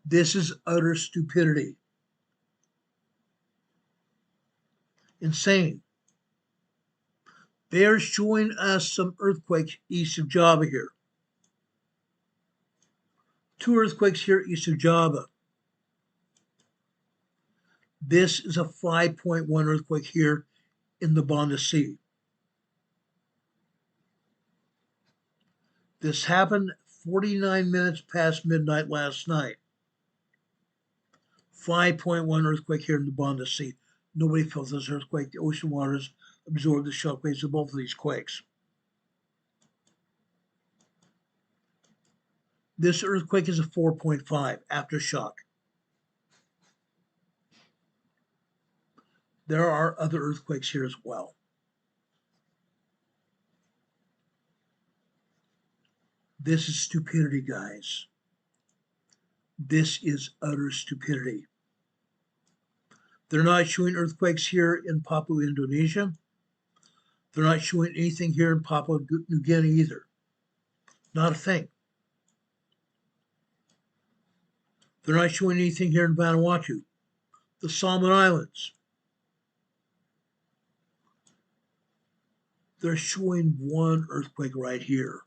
This is utter stupidity. Insane. They are showing us some earthquakes east of Java here. 2 earthquakes here east of Java. This is a 5.1 earthquake here in the Banda Sea. This happened 49 minutes past midnight last night. 5.1 earthquake here in the Banda Sea. Nobody felt this earthquake. The ocean waters absorbed the shockwaves of both of these quakes. This earthquake is a 4.5 aftershock. There are other earthquakes here as well. This is stupidity, guys. This is utter stupidity. They're not showing earthquakes here in Papua, Indonesia. They're not showing anything here in Papua New Guinea either. Not a thing. They're not showing anything here in Vanuatu, the Solomon Islands. They're showing one earthquake right here.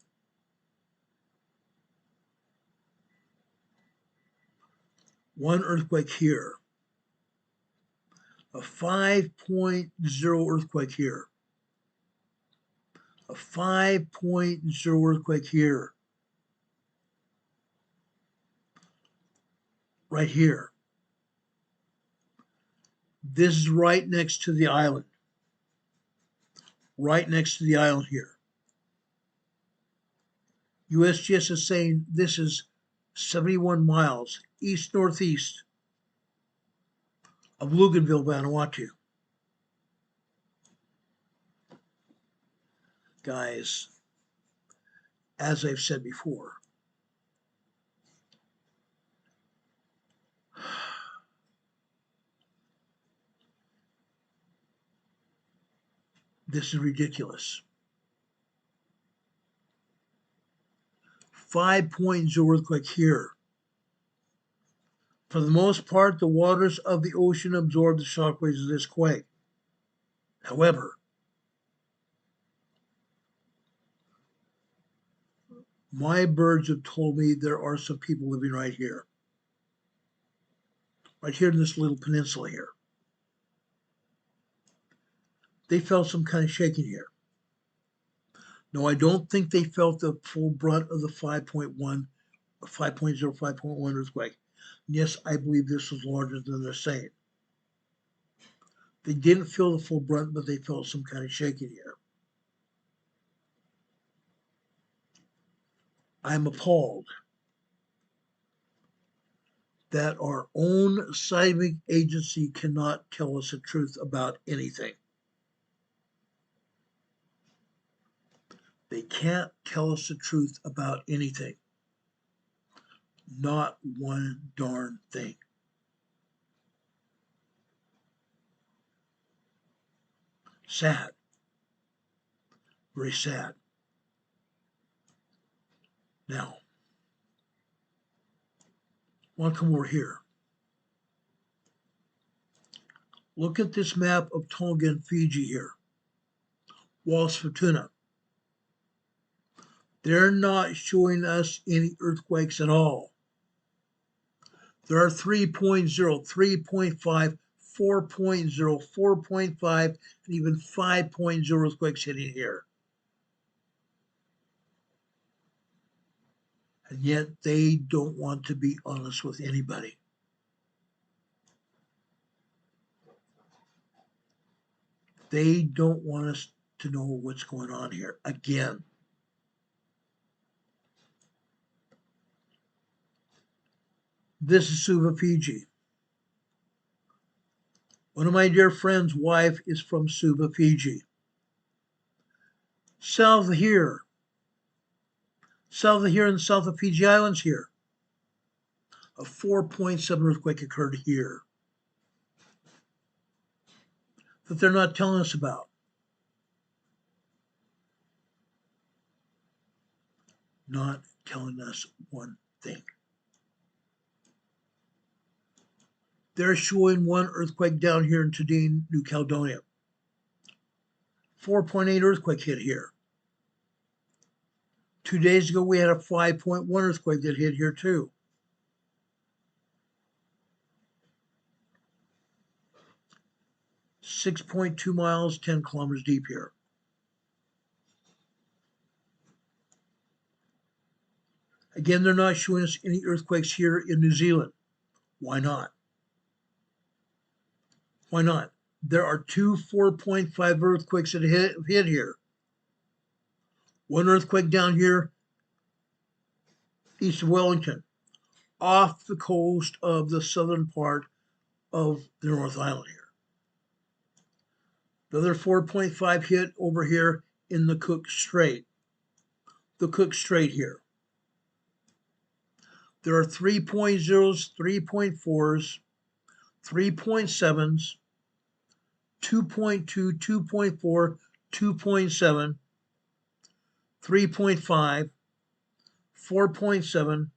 One earthquake here. A 5.0 earthquake here. A 5.0 earthquake here. Right here. This is right next to the island. Right next to the island here. USGS is saying this is 71 miles east-northeast of Luganville, Vanuatu. Guys, as I've said before, this is ridiculous. 5.0 earthquake here. For the most part, the waters of the ocean absorb the shockwaves of this quake. However, my birds have told me there are some people living right here. Right here in this little peninsula here. They felt some kind of shaking here. No, I don't think they felt the full brunt of the 5.0, 5.1 earthquake. Yes, I believe this was larger than they're saying. They didn't feel the full brunt, but they felt some kind of shaking here. I'm appalled that our own seismic agency cannot tell us the truth about anything. They can't tell us the truth about anything. Not one darn thing. Sad. Very sad. Now, I want to come over here. Look at this map of Tonga and Fiji here. Walls Fortuna. They're not showing us any earthquakes at all. There are 3.0, 3.5, 4.0, 4.5, and even 5.0 earthquakes hitting here. And yet they don't want to be honest with anybody. They don't want us to know what's going on here again. This is Suva, Fiji. One of my dear friends' wife is from Suva, Fiji. South of here in south of Fiji Islands here, a 4.7 earthquake occurred here. that they're not telling us about? Not telling us one thing. They're showing one earthquake down here in Tadine, New Caledonia. 4.8 earthquake hit here. 2 days ago, we had a 5.1 earthquake that hit here too. .2 miles, 10 kilometers deep here. Again, they're not showing us any earthquakes here in New Zealand. Why not? Why not? There are 2 4.5 earthquakes that hit here. One earthquake down here east of Wellington, off the coast of the southern part of the North Island here. The other 4.5 hit over here in the Cook Strait. The Cook Strait here. There are 3.0s, 3.4s, 3.7s, 2.2, 2.4, 2.7, 3.5, 4.7,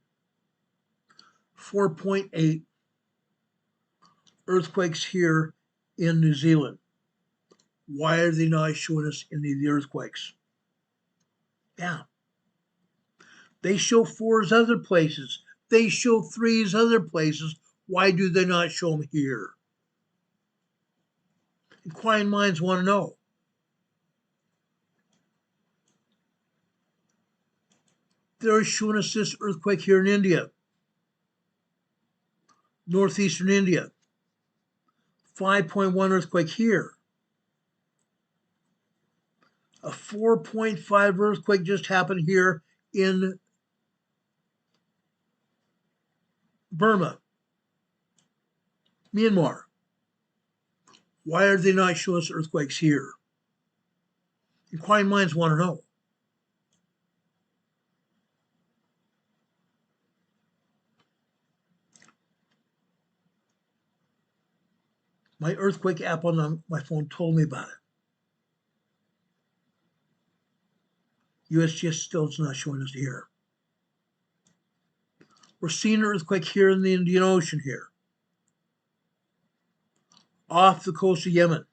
4.8 earthquakes here in New Zealand. Why are they not showing us any of the earthquakes? Yeah. They show 4s other places. They show 3s other places. Why do they not show them here? Inquiring minds want to know. They're showing us this earthquake here in India, northeastern India. 5.1 earthquake here. A 4.5 earthquake just happened here in Burma, Myanmar. Why are they not showing us earthquakes here? Inquiring minds want to know. My earthquake app on my phone told me about it. USGS still is not showing us here. We're seeing an earthquake here in the Indian Ocean here, off the coast of Yemen.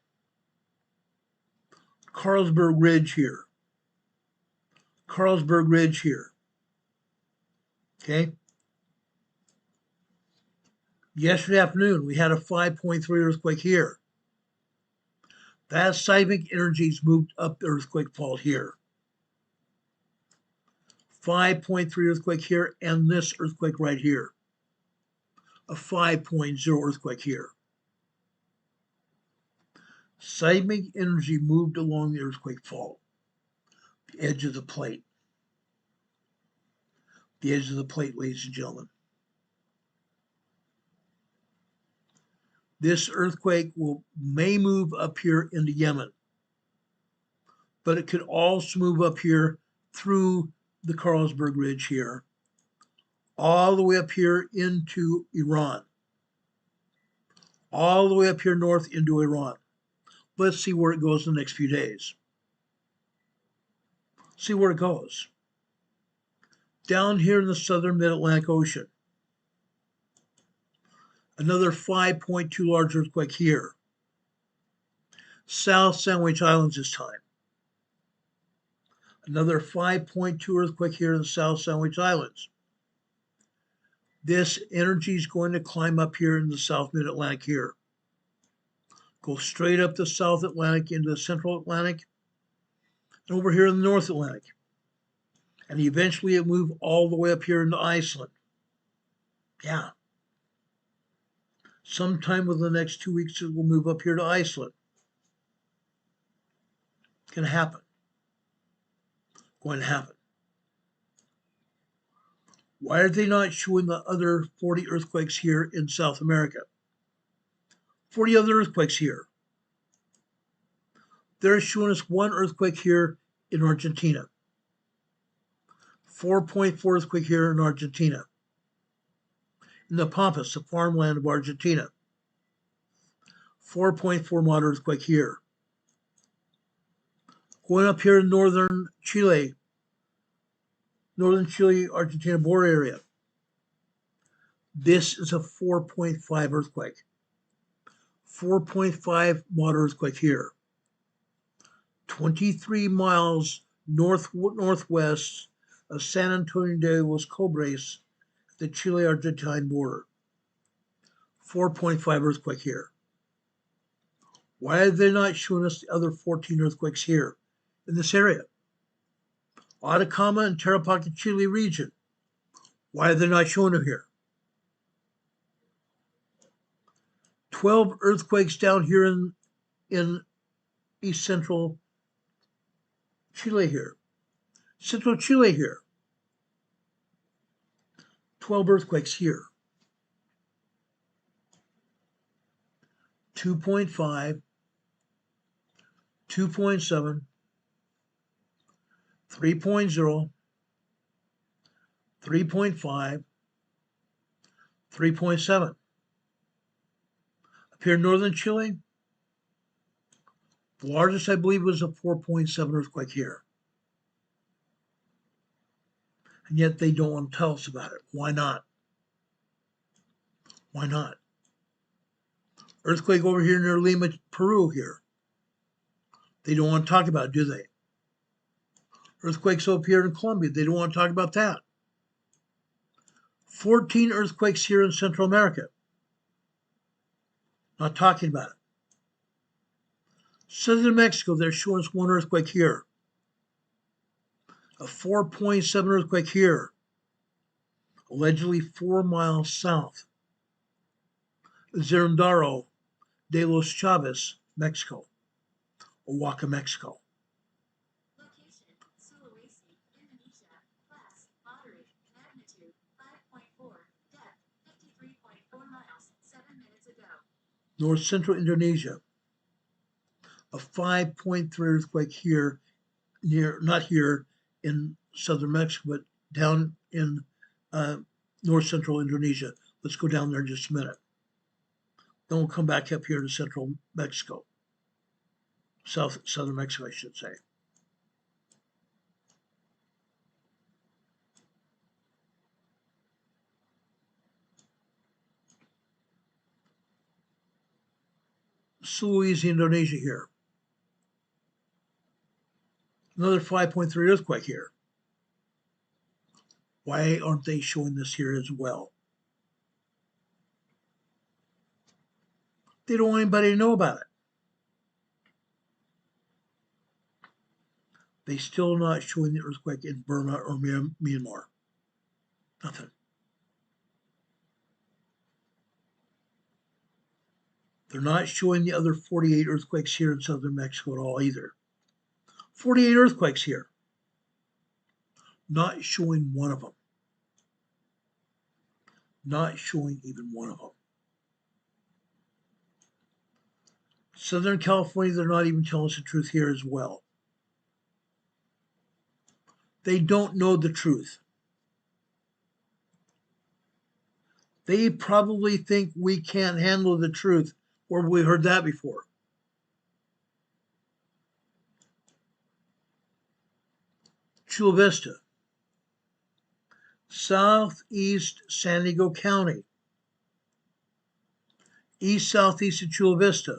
Carlsberg Ridge here. Carlsberg Ridge here. Okay. Yesterday afternoon, we had a 5.3 earthquake here. That seismic energies moved up the earthquake fault here. 5.3 earthquake here, and this earthquake right here. A 5.0 earthquake here. Seismic energy moved along the earthquake fault, the edge of the plate. The edge of the plate, ladies and gentlemen. This earthquake may move up here into Yemen, but it could also move up here through the Carlsberg Ridge here, all the way up here into Iran, all the way up here north into Iran. Let's see where it goes in the next few days. See where it goes. Down here in the southern mid-Atlantic Ocean, another 5.2 large earthquake here. South Sandwich Islands this time. Another 5.2 earthquake here in the South Sandwich Islands. This energy is going to climb up here in the South Mid-Atlantic here. Go straight up the South Atlantic into the Central Atlantic and over here in the North Atlantic. And eventually it move all the way up here into Iceland. Yeah. Sometime within the next 2 weeks, it will move up here to Iceland. It's going to happen. Going to happen. Why are they not showing the other 40 earthquakes here in South America? 40 other earthquakes here. They're showing us one earthquake here in Argentina. 4.4 earthquake here in Argentina. In the Pampas, the farmland of Argentina. 4.4 moderate earthquake here. Going up here in northern Chile, Argentina border area. This is a 4.5 earthquake. 4.5 moderate earthquake here. 23 miles northwest of San Antonio de los Cobres, the Chile-Argentine border. 4.5 earthquake here. Why are they not showing us the other 14 earthquakes here in this area? Atacama and Tarapaca, Chile region. Why are they not showing them here? 12 earthquakes down here in east central Chile here. Central Chile here. 12 earthquakes here. 2.5, 2.7, 3.0, 3.5, 3.7. Up here in northern Chile, the largest I believe was a 4.7 earthquake here. And yet they don't want to tell us about it. Why not? Why not? Earthquake over here near Lima, Peru here. They don't want to talk about it, do they? Earthquakes up here in Colombia, they don't want to talk about that. 14 earthquakes here in Central America. Not talking about it. Southern Mexico, they're showing us one earthquake here. A 4.7 earthquake here. Allegedly 4 miles south. Zerundaro de los Chaves, Mexico. Oaxaca, Mexico. Location, Sulawesi, Indonesia. Class, moderate. Magnitude, 5.4. Depth, 53.4 miles, 7 minutes ago. North Central Indonesia. A 5.3 earthquake here, not here in southern Mexico, but down in north central Indonesia. Let's go down there in just a minute. Then we'll come back up here to central Mexico. Southern Mexico, I should say. Sulawesi, Indonesia here. Another 5.3 earthquake here. Why aren't they showing this here as well? They don't want anybody to know about it. They still not showing the earthquake in Burma or Myanmar. Nothing. They're not showing the other 48 earthquakes here in southern Mexico at all either. 48 earthquakes here. Not showing one of them. Not showing even one of them. Southern California, they're not even telling us the truth here as well. They don't know the truth. They probably think we can't handle the truth, or we heard that before. Chula Vista, southeast San Diego County, east-southeast of Chula Vista,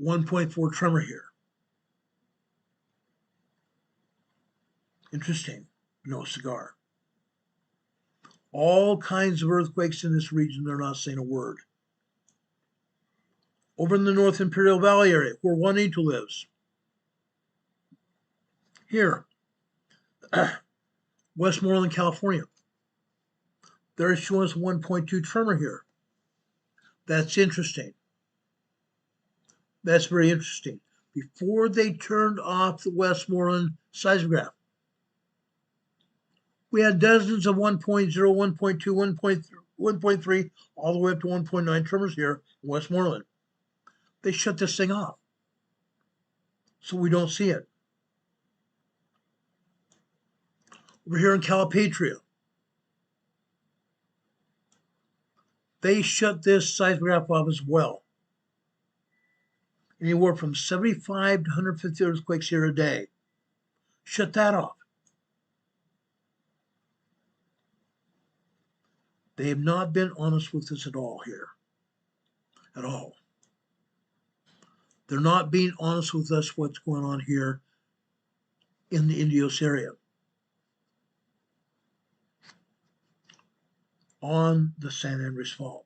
1.4 tremor here. Interesting, no cigar. All kinds of earthquakes in this region, they're not saying a word. Over in the North Imperial Valley area, where Juanito lives. Here, Westmoreland, California. They're showing us 1.2 tremor here. That's interesting. That's very interesting. Before they turned off the Westmoreland seismograph, we had dozens of 1.0, 1.2, 1.3, all the way up to 1.9 tremors here in Westmoreland. They shut this thing off, so we don't see it. Over here in Calipatria, They shut this seismograph off as well. Anywhere from 75 to 150 earthquakes here a day. Shut that off. They have not been honest with us at all here. At all. They're not being honest with us what's going on here in the Indios area. On the San Andreas Fault.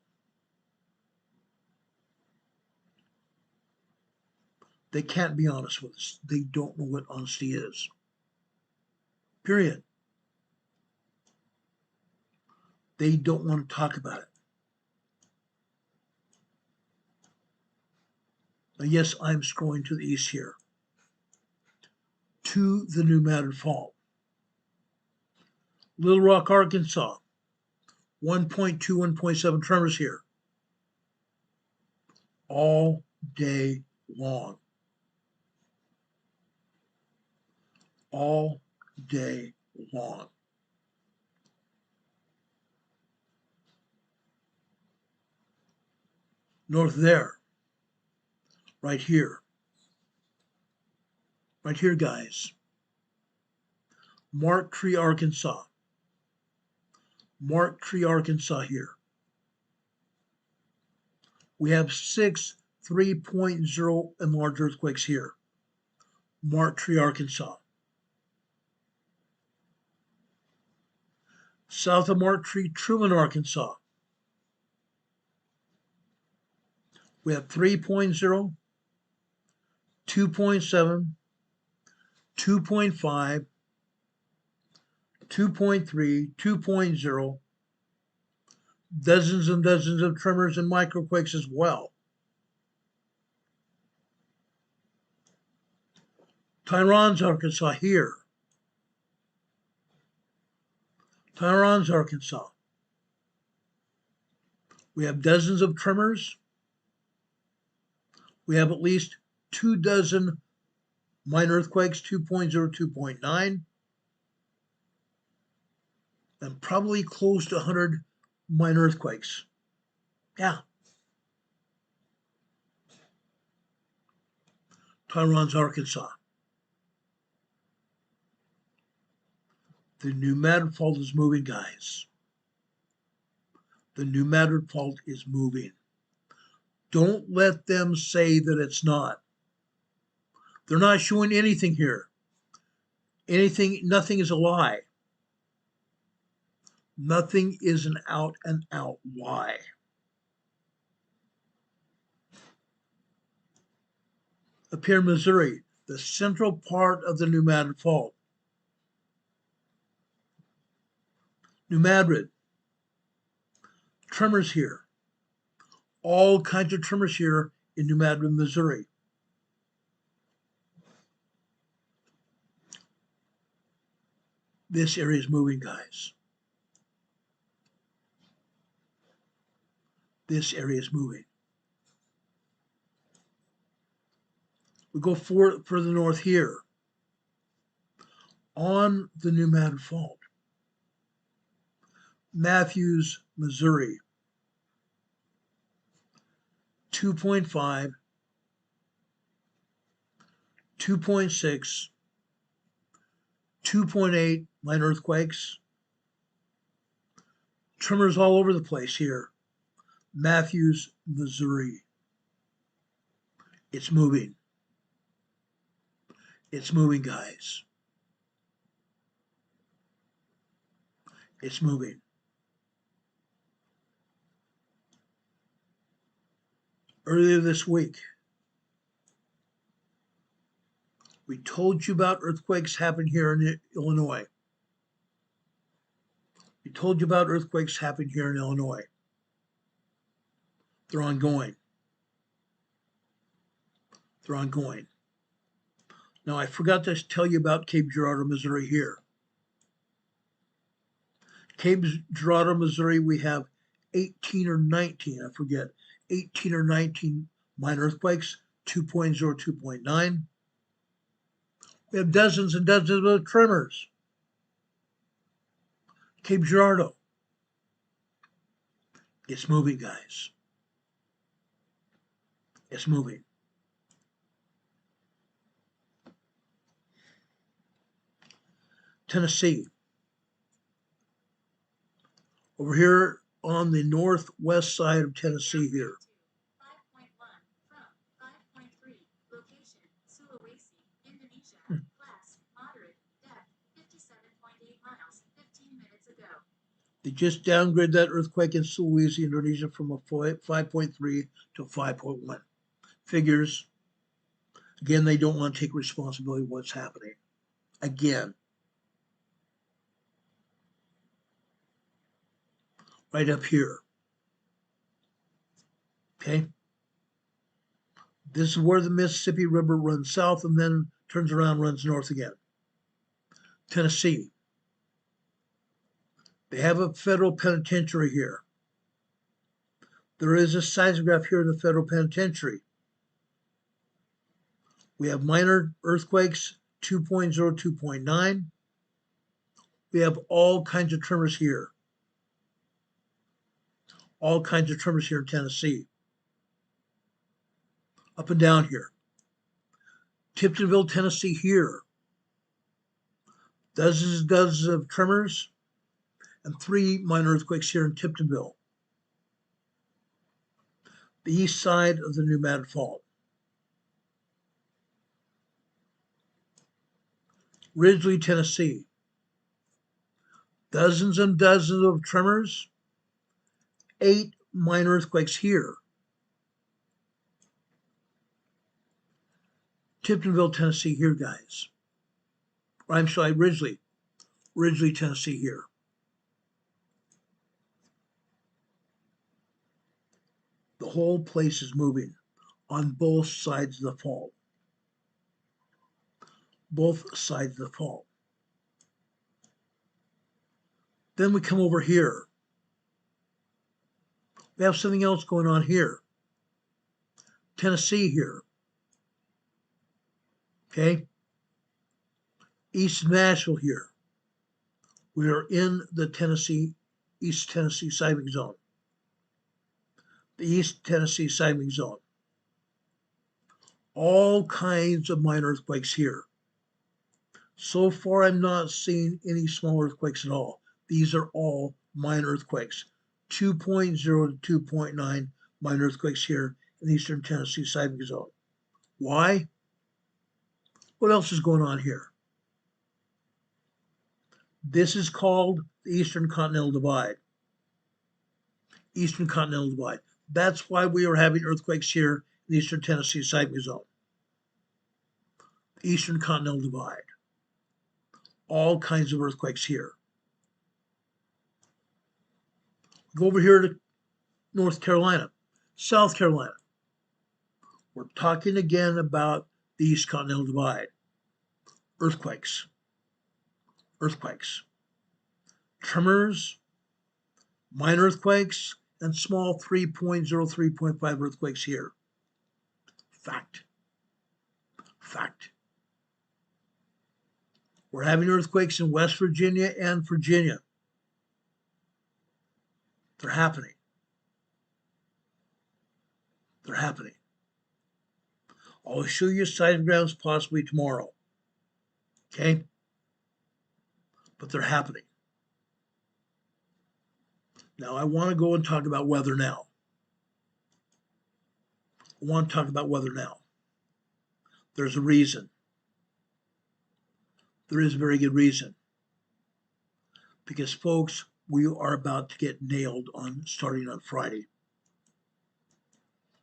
They can't be honest with us. They don't know what honesty is. Period. They don't want to talk about it. Now, yes, I'm scrolling to the east here. To the New Madrid Fault. Little Rock, Arkansas. 1.2, 1.7 tremors here. All day long. All day long. North there. Right here. Right here, guys. Mark Tree, Arkansas. Mark Tree, Arkansas here. We have 6 3.0 and large earthquakes here. Mark Tree, Arkansas. South of Mark Tree, Truman, Arkansas. We have 3.0, 2.7, 2.5, 2.3, 2.0, dozens and dozens of tremors and microquakes as well. Tyrons, Arkansas here. Tyrons, Arkansas. We have dozens of tremors. We have at least 2 dozen minor earthquakes, 2.0, 2.9, and probably close to 100 minor earthquakes. Yeah. Tyrons, Arkansas. The New Madrid Fault is moving, guys. The New Madrid Fault is moving. Don't let them say that it's not. They're not showing anything here. Nothing is a lie. Nothing is an out and out lie. Up here in Missouri, the central part of the New Madrid Fault. New Madrid. Tremors here. All kinds of tremors here in New Madrid, Missouri. This area is moving, guys. This area is moving. We go further north here. On the New Madrid Fault. Matthews, Missouri. 2.5, 2.6, 2.8 minor earthquakes. Tremors all over the place here. Matthews, Missouri. It's moving. It's moving, guys. It's moving. Earlier this week, we told you about earthquakes happening here in Illinois. We told you about earthquakes happening here in Illinois. They're ongoing. They're ongoing. Now, I forgot to tell you about Cape Girardeau, Missouri here. Cape Girardeau, Missouri, we have 18 or 19, I forget, 18 or 19 minor earthquakes, 2.0, 2.9. We have dozens and dozens of tremors. Cape Girardeau. It's moving, guys. It's moving. Tennessee. Over here on the northwest side of Tennessee here. 5.1 from 5.3 location Sulawesi, Indonesia. Class moderate, depth 57.8 miles 15 minutes ago. They just downgraded that earthquake in Sulawesi, Indonesia from a 5.3 to 5.1. Figures. Again, they don't want to take responsibility of what's happening. Again. Right up here. Okay. This is where the Mississippi River runs south and then turns around, runs north again. Tennessee. They have a federal penitentiary here. There is a seismograph here in the federal penitentiary. We have minor earthquakes, 2.0, 2.9. We have all kinds of tremors here. All kinds of tremors here in Tennessee. Up and down here. Tiptonville, Tennessee here. Dozens of tremors and 3 minor earthquakes here in Tiptonville. The east side of the New Madrid Fault. Ridgely, Tennessee. Dozens and dozens of tremors. 8 minor earthquakes here. Tiptonville, Tennessee here, guys. I'm sorry, Ridgely. Ridgely, Tennessee here. The whole place is moving on both sides of the fault. Both sides of the fault. Then we come over here. We have something else going on here. Tennessee here. Okay? East Nashville here. We are in the East Tennessee seismic zone. The East Tennessee seismic zone. All kinds of minor earthquakes here. So far, I'm not seeing any small earthquakes at all. These are all minor earthquakes. 2.0 to 2.9 minor earthquakes here in the Eastern Tennessee seismic zone. Why? What else is going on here? This is called the Eastern Continental Divide. Eastern Continental Divide. That's why we are having earthquakes here in the Eastern Tennessee seismic zone. Eastern Continental Divide. All kinds of earthquakes here. Go over here to North Carolina, South Carolina. We're talking again about the East Continental Divide. Earthquakes. Earthquakes. Tremors, minor earthquakes, and small 3.0, 3.5 earthquakes here. Fact. Fact. We're having earthquakes in West Virginia and Virginia. They're happening. They're happening. I'll show you seismographs possibly tomorrow. Okay? But they're happening. Now, I want to go and talk about weather now. I want to talk about weather now. There's a reason. There is a very good reason. Because, folks, we are about to get nailed on starting on Friday.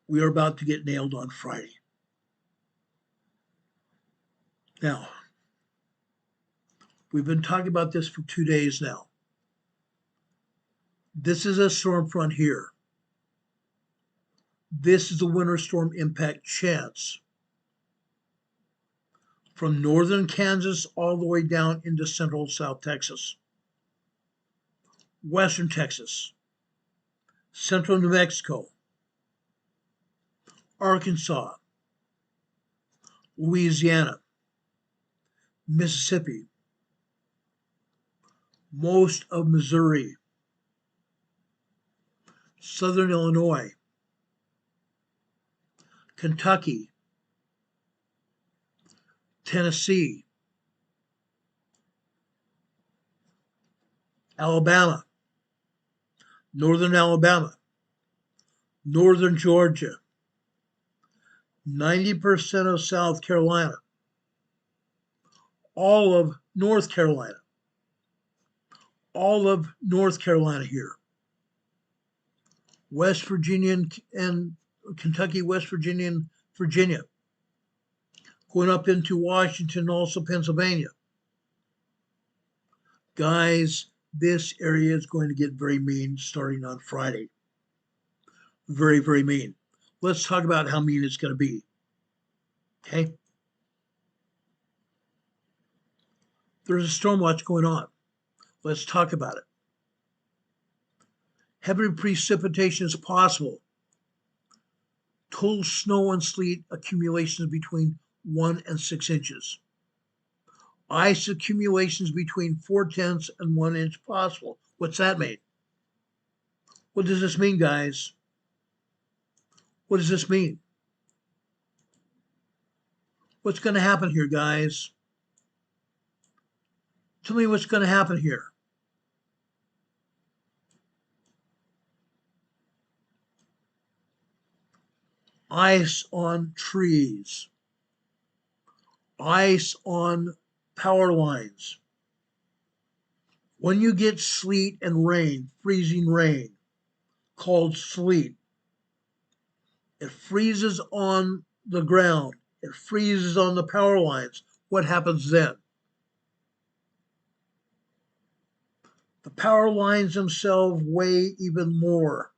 We are about to get nailed on Friday. Now, we've been talking about this for 2 days now. This is a storm front here. This is the winter storm impact chance from northern Kansas all the way down into central South Texas, western Texas, central New Mexico, Arkansas, Louisiana, Mississippi, most of Missouri, Southern Illinois, Kentucky, Tennessee, Alabama, Northern Alabama, Northern Georgia, 90% of South Carolina, all of North Carolina, here, West Virginia and Kentucky, West Virginia, and Virginia, going up into Washington, also Pennsylvania. Guys, this area is going to get very mean starting on Friday. Very, very mean. Let's talk about how mean it's going to be. Okay? There's a storm watch going on. Let's talk about it. Heavy precipitation is possible. Total snow and sleet accumulations between 1 and 6 inches. Ice accumulations between 4/10 and 1 inch possible. What's that mean? What does this mean, guys? What does this mean? What's going to happen here, guys? Tell me what's going to happen here. Ice on trees. Ice on power lines. When you get sleet and rain, freezing rain, called sleet, it freezes on the ground. It freezes on the power lines. What happens then? The power lines themselves weigh even more.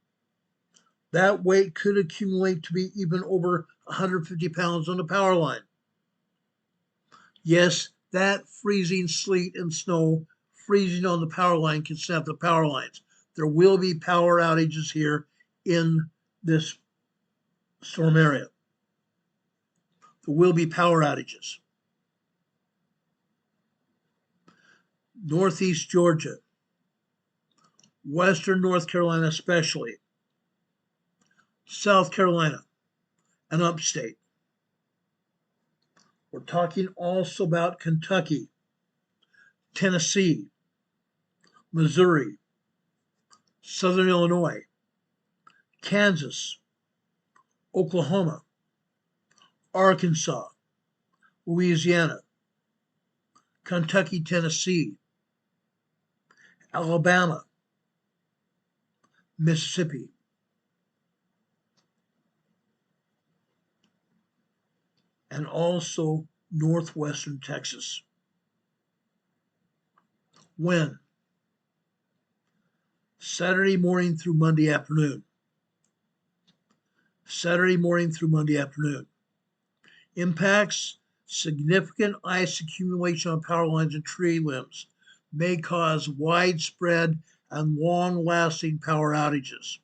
That weight could accumulate to be even over 150 pounds on the power line. Yes, that freezing sleet and snow freezing on the power line can snap the power lines. There will be power outages here in this storm area. There will be power outages. Northeast Georgia, Western North Carolina especially, South Carolina, and upstate. We're talking also about Kentucky, Tennessee, Missouri, Southern Illinois, Kansas, Oklahoma, Arkansas, Louisiana, Kentucky, Tennessee, Alabama, Mississippi, and also northwestern Texas. When? Saturday morning through Monday afternoon. Saturday morning through Monday afternoon. Impacts: significant ice accumulation on power lines and tree limbs may cause widespread and long-lasting power outages.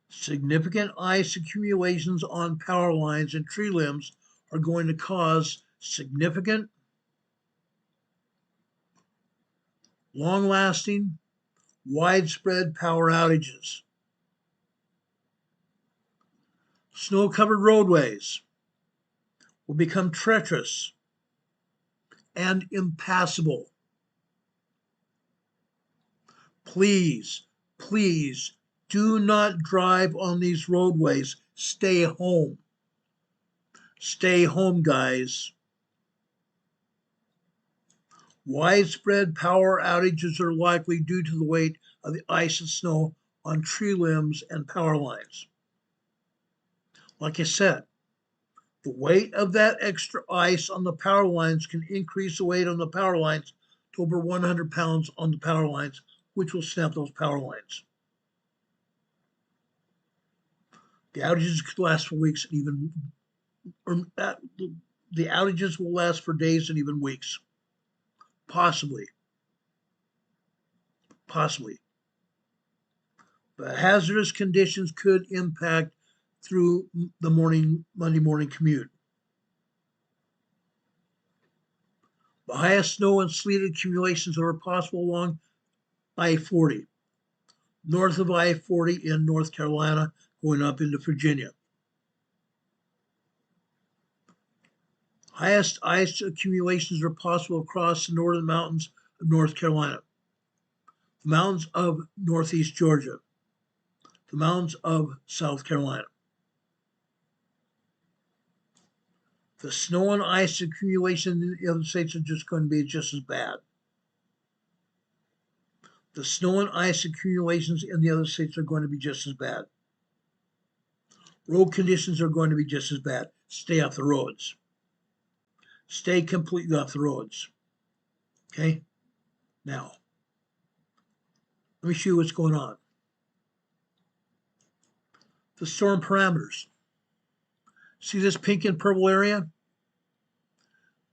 Significant ice accumulations on power lines and tree limbs are going to cause significant, long-lasting, widespread power outages. Snow-covered roadways will become treacherous and impassable. Please, please do not drive on these roadways. Stay home. Stay home, guys. Widespread power outages are likely due to the weight of the ice and snow on tree limbs and power lines. Like I said, the weight of that extra ice on the power lines can increase the weight on the power lines to over 100 pounds on the power lines, which will snap those power lines. The outages could last for weeks and even, the outages will last for days and even weeks. Possibly. But hazardous conditions could impact through the Monday morning commute. The highest snow and sleet accumulations are possible along I-40, north of I-40 in North Carolina, going up into Virginia. Highest ice accumulations are possible across the northern mountains of North Carolina, the mountains of northeast Georgia, the mountains of South Carolina. The snow and ice accumulation in the other states are just going to be just as bad. The snow and ice accumulations in the other states are going to be just as bad. Road conditions are going to be just as bad. Stay off the roads. Stay completely off the roads. Okay? Now, let me show you what's going on. The storm parameters. See this pink and purple area?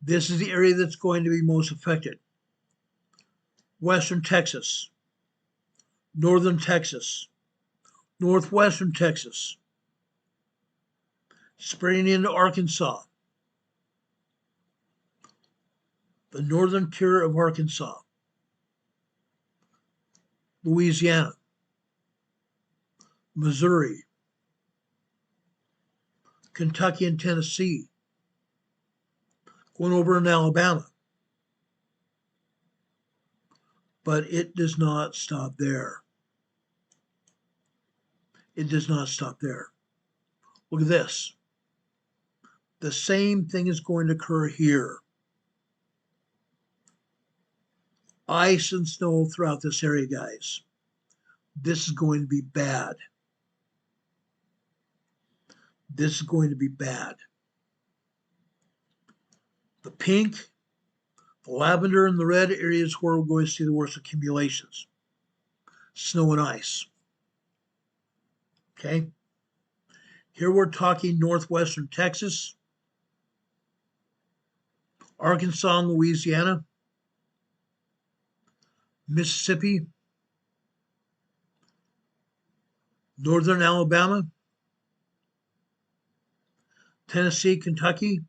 This is the area that's going to be most affected. Western Texas, northern Texas, northwestern Texas, spreading into Arkansas, the northern tier of Arkansas, Louisiana, Missouri, Kentucky and Tennessee, going over in Alabama. But it does not stop there. It does not stop there. Look at this. The same thing is going to occur here. Ice and snow throughout this area, guys. This is going to be bad. This is going to be bad. The pink, the lavender, and the red areas where we're going to see the worst accumulations. Snow and ice. Okay? Here we're talking northwestern Texas, Arkansas and Louisiana, Mississippi, northern Alabama, Tennessee, Kentucky,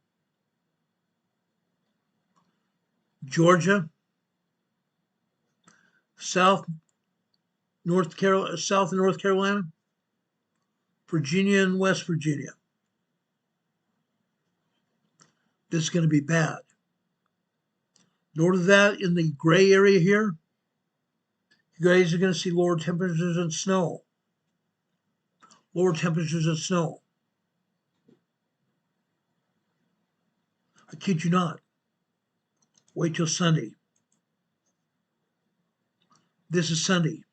Georgia, South and North Carolina, Virginia and West Virginia. This is going to be bad. North of that, in the gray area here, you guys are going to see lower temperatures and snow. Lower temperatures and snow. I kid you not. Wait till Sunday. This is Sunday.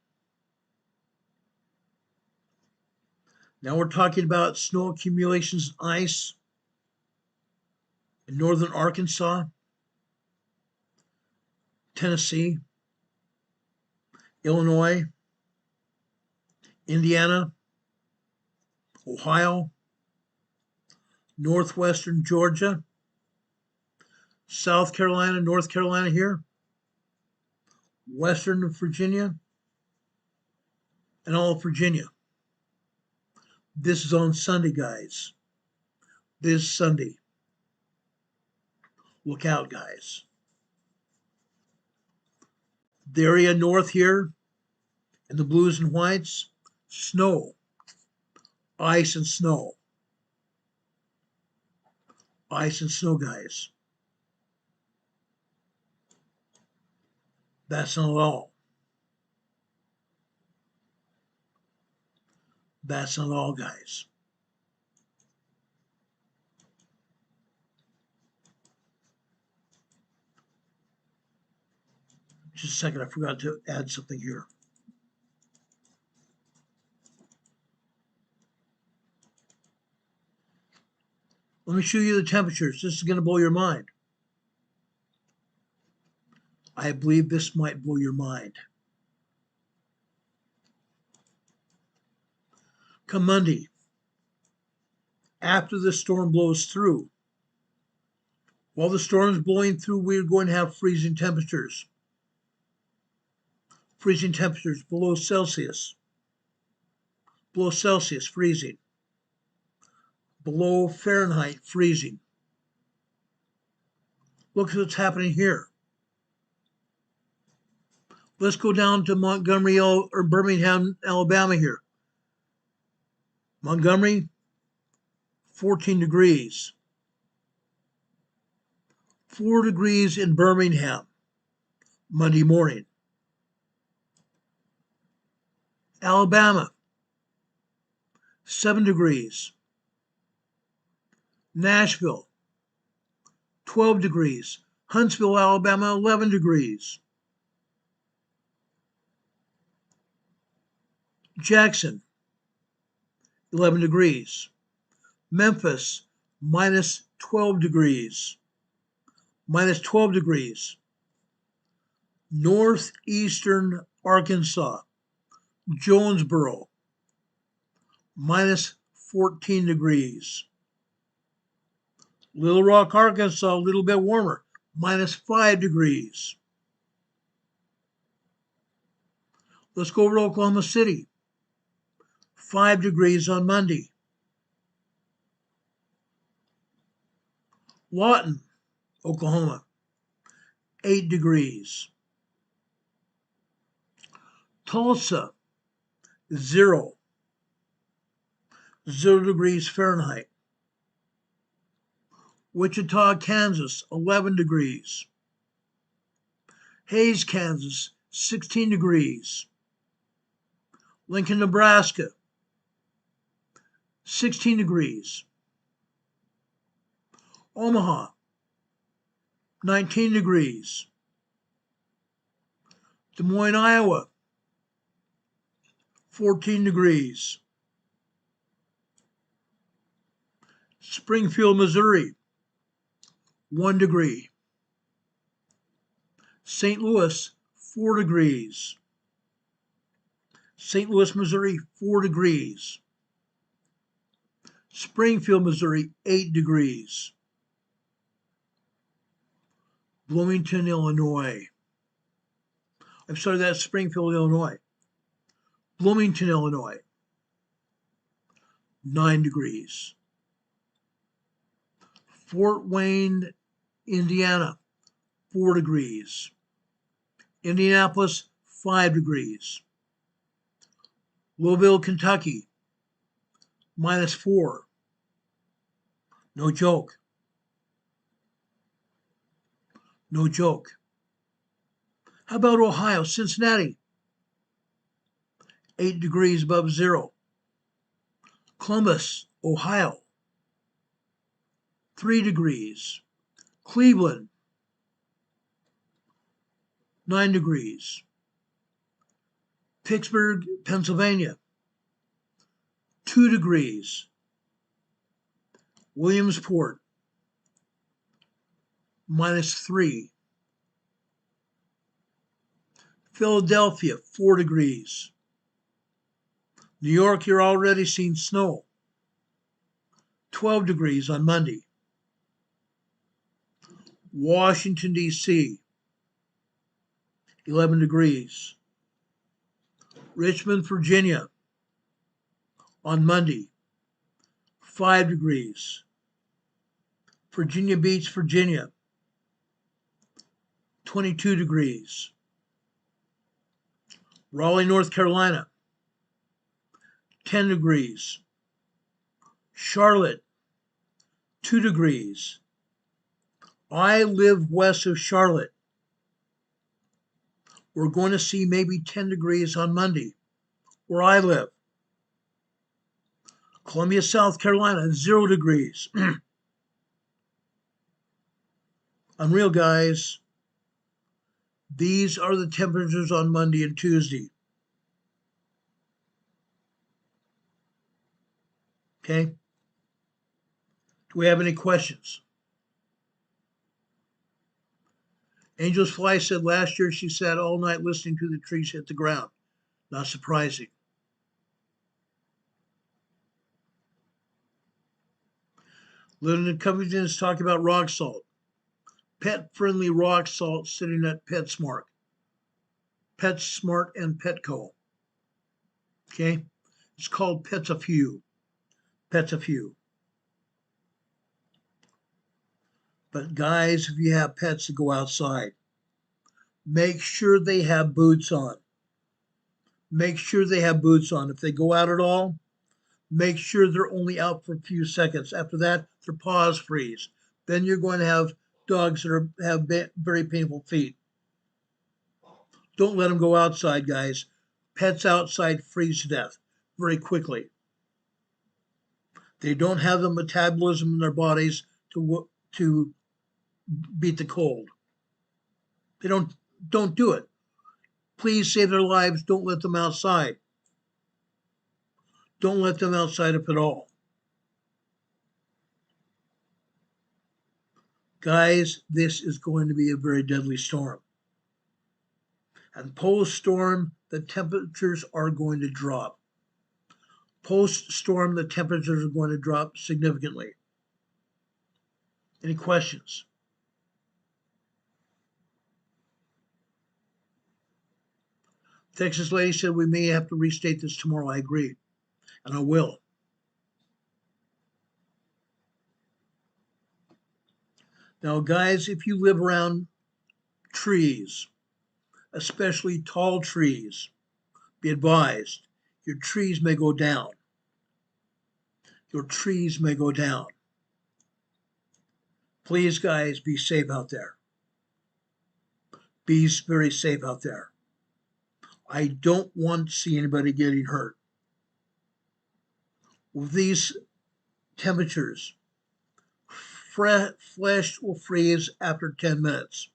Now we're talking about snow accumulations and ice in northern Arkansas, Tennessee, Illinois, Indiana, Ohio, northwestern Georgia, South Carolina, North Carolina here, western Virginia, and all of Virginia. This is on Sunday, guys. This Sunday. Look out, guys. The area north here, in the blues and whites, snow, ice and snow. Ice and snow, guys. That's not all. That's not all, guys. Just a second, I forgot to add something here. Let me show you the temperatures. This is going to blow your mind. I believe this might blow your mind. Come Monday, after the storm blows through, while the storm is blowing through, we're going to have freezing temperatures. Freezing temperatures below Celsius. Below Celsius, freezing. Below Fahrenheit, freezing. Look at what's happening here. Let's go down to Montgomery or Birmingham, Alabama here. Montgomery, 14 degrees. 4 degrees in Birmingham, Monday morning. Alabama, 7 degrees. Nashville, 12 degrees. Huntsville, Alabama, 11 degrees. Jackson, 11 degrees. Memphis, minus 12 degrees. Minus 12 degrees. Northeastern Arkansas, Jonesboro, minus 14 degrees. Little Rock, Arkansas, a little bit warmer, minus 5 degrees. Let's go over to Oklahoma City, 5 degrees on Monday. Lawton, Oklahoma, 8 degrees. Tulsa, 0 degrees Fahrenheit. Wichita, Kansas, 11 degrees. Hays, Kansas, 16 degrees. Lincoln, Nebraska, 16 degrees. Omaha, 19 degrees. Des Moines, Iowa, 14 degrees. Springfield, Missouri, 1 degree. St. Louis, 4 degrees. St. Louis, Missouri, 4 degrees. Springfield, Missouri, 8 degrees. Bloomington, Illinois. I'm sorry, that's Springfield, Illinois. Bloomington, Illinois, 9 degrees. Fort Wayne, Indiana, 4 degrees. Indianapolis, 5 degrees. Louisville, Kentucky, minus 4. No joke. No joke. How about Ohio, Cincinnati? 8 degrees above zero. Columbus, Ohio, 3 degrees. Cleveland, 9 degrees. Pittsburgh, Pennsylvania, 2 degrees. Williamsport, minus 3. Philadelphia, 4 degrees. New York, you're already seeing snow, 12 degrees on Monday. Washington, D.C., 11 degrees. Richmond, Virginia, on Monday, 5 degrees. Virginia Beach, Virginia, 22 degrees. Raleigh, North Carolina, 10 degrees. Charlotte, 2 degrees. I live west of Charlotte. We're going to see maybe 10 degrees on Monday, where I live. Columbia, South Carolina, 0 degrees. Unreal, guys. These are the temperatures on Monday and Tuesday. Okay? Do we have any questions? Angel's Fly said last year she sat all night listening to the trees hit the ground. Not surprising. Lyndon Covington is talking about rock salt. Pet-friendly rock salt sitting at PetSmart. PetSmart and Petco. Okay? It's called Pets a Few. Pets a Few. But guys, if you have pets that go outside, Make sure they have boots on. Make sure they have boots on. If they go out at all, make sure they're only out for a few seconds. After that, their paws freeze. Then you're going to have dogs that have very painful feet. Don't let them go outside, guys. Pets outside freeze to death very quickly. They don't have the metabolism in their bodies to beat the cold. They don't do it. Please save their lives. Don't let them outside. Don't let them outside if at all. Guys, this is going to be a very deadly storm. And post-storm, the temperatures are going to drop. Post-storm, the temperatures are going to drop significantly. Any questions? Texas lady said we may have to restate this tomorrow. I agree, and I will. Now, guys, if you live around trees, especially tall trees, be advised, your trees may go down. Your trees may go down. Please, guys, be safe out there. Be very safe out there. I don't want to see anybody getting hurt. With these temperatures, flesh will freeze after 10 minutes.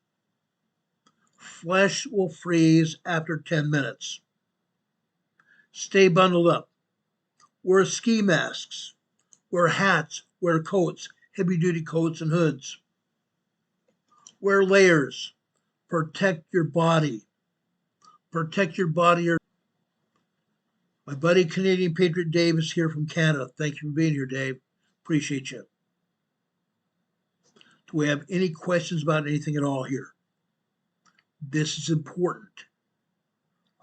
Flesh will freeze after 10 minutes. Stay bundled up. Wear ski masks. Wear hats. Wear coats, heavy-duty coats and hoods. Wear layers. Protect your body. Protect your body. My buddy Canadian Patriot Dave is here from Canada. Thank you for being here, Dave. Appreciate you. Do we have any questions about anything at all here? This is important.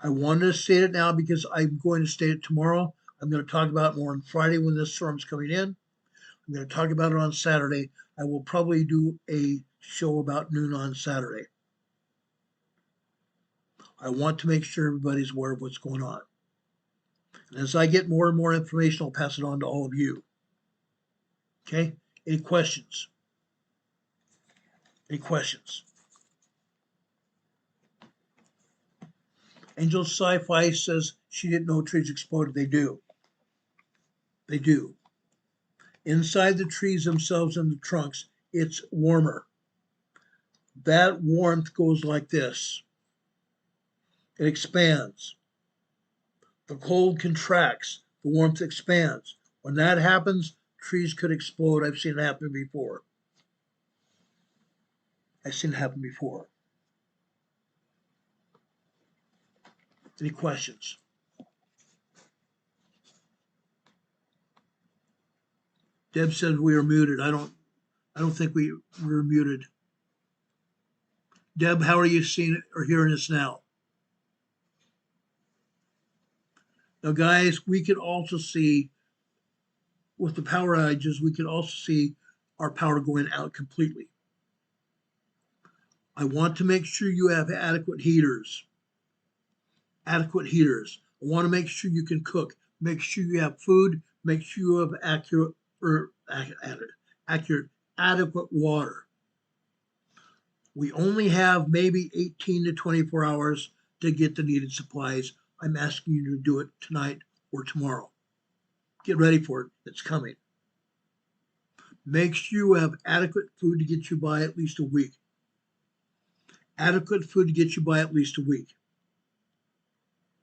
I wanted to state it now because I'm going to state it tomorrow. I'm going to talk about it more on Friday when this storm's coming in. I'm going to talk about it on Saturday. I will probably do a show about noon on Saturday. I want to make sure everybody's aware of what's going on. And as I get more and more information, I'll pass it on to all of you. Okay? Any questions? Any questions? Angel Sci-Fi says she didn't know trees exploded. They do. They do. Inside the trees themselves and the trunks, it's warmer. That warmth goes like this. It expands. The cold contracts. The warmth expands. When that happens, trees could explode. I've seen it happen before. I've seen it happen before. Any questions? Deb says we are muted. I don't think we're muted. Deb, how are you seeing it or hearing us now? Now, guys, we can also see with the power outages, we can also see our power going out completely. I want to make sure you have adequate heaters. Adequate heaters. I want to make sure you can cook. Make sure you have food. Make sure you have adequate water. We only have maybe 18 to 24 hours to get the needed supplies. I'm asking you to do it tonight or tomorrow. Get ready for it. It's coming. Make sure you have adequate food to get you by at least a week. Adequate food to get you by at least a week.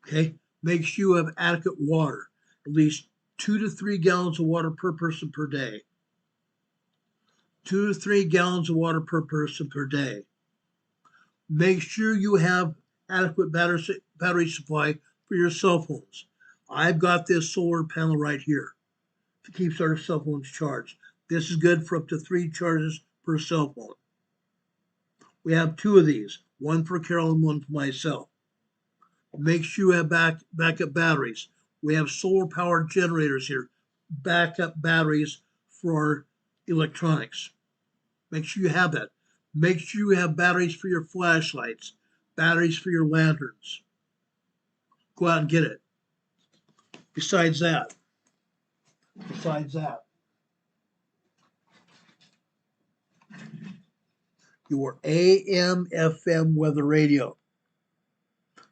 Okay? Make sure you have adequate water. At least 2 to 3 gallons of water per person per day. 2 to 3 gallons of water per person per day. Make sure you have adequate battery supply for your cell phones. I've got this solar panel right here that keeps our cell phones charged. This is good for up to 3 charges per cell phone. We have 2 of these, one for Carol and one for myself. Make sure you have backup batteries. We have solar powered generators here, backup batteries for our electronics. Make sure you have that. Make sure you have batteries for your flashlights, batteries for your lanterns. Go out and get it. Besides that, your AM/FM weather radio.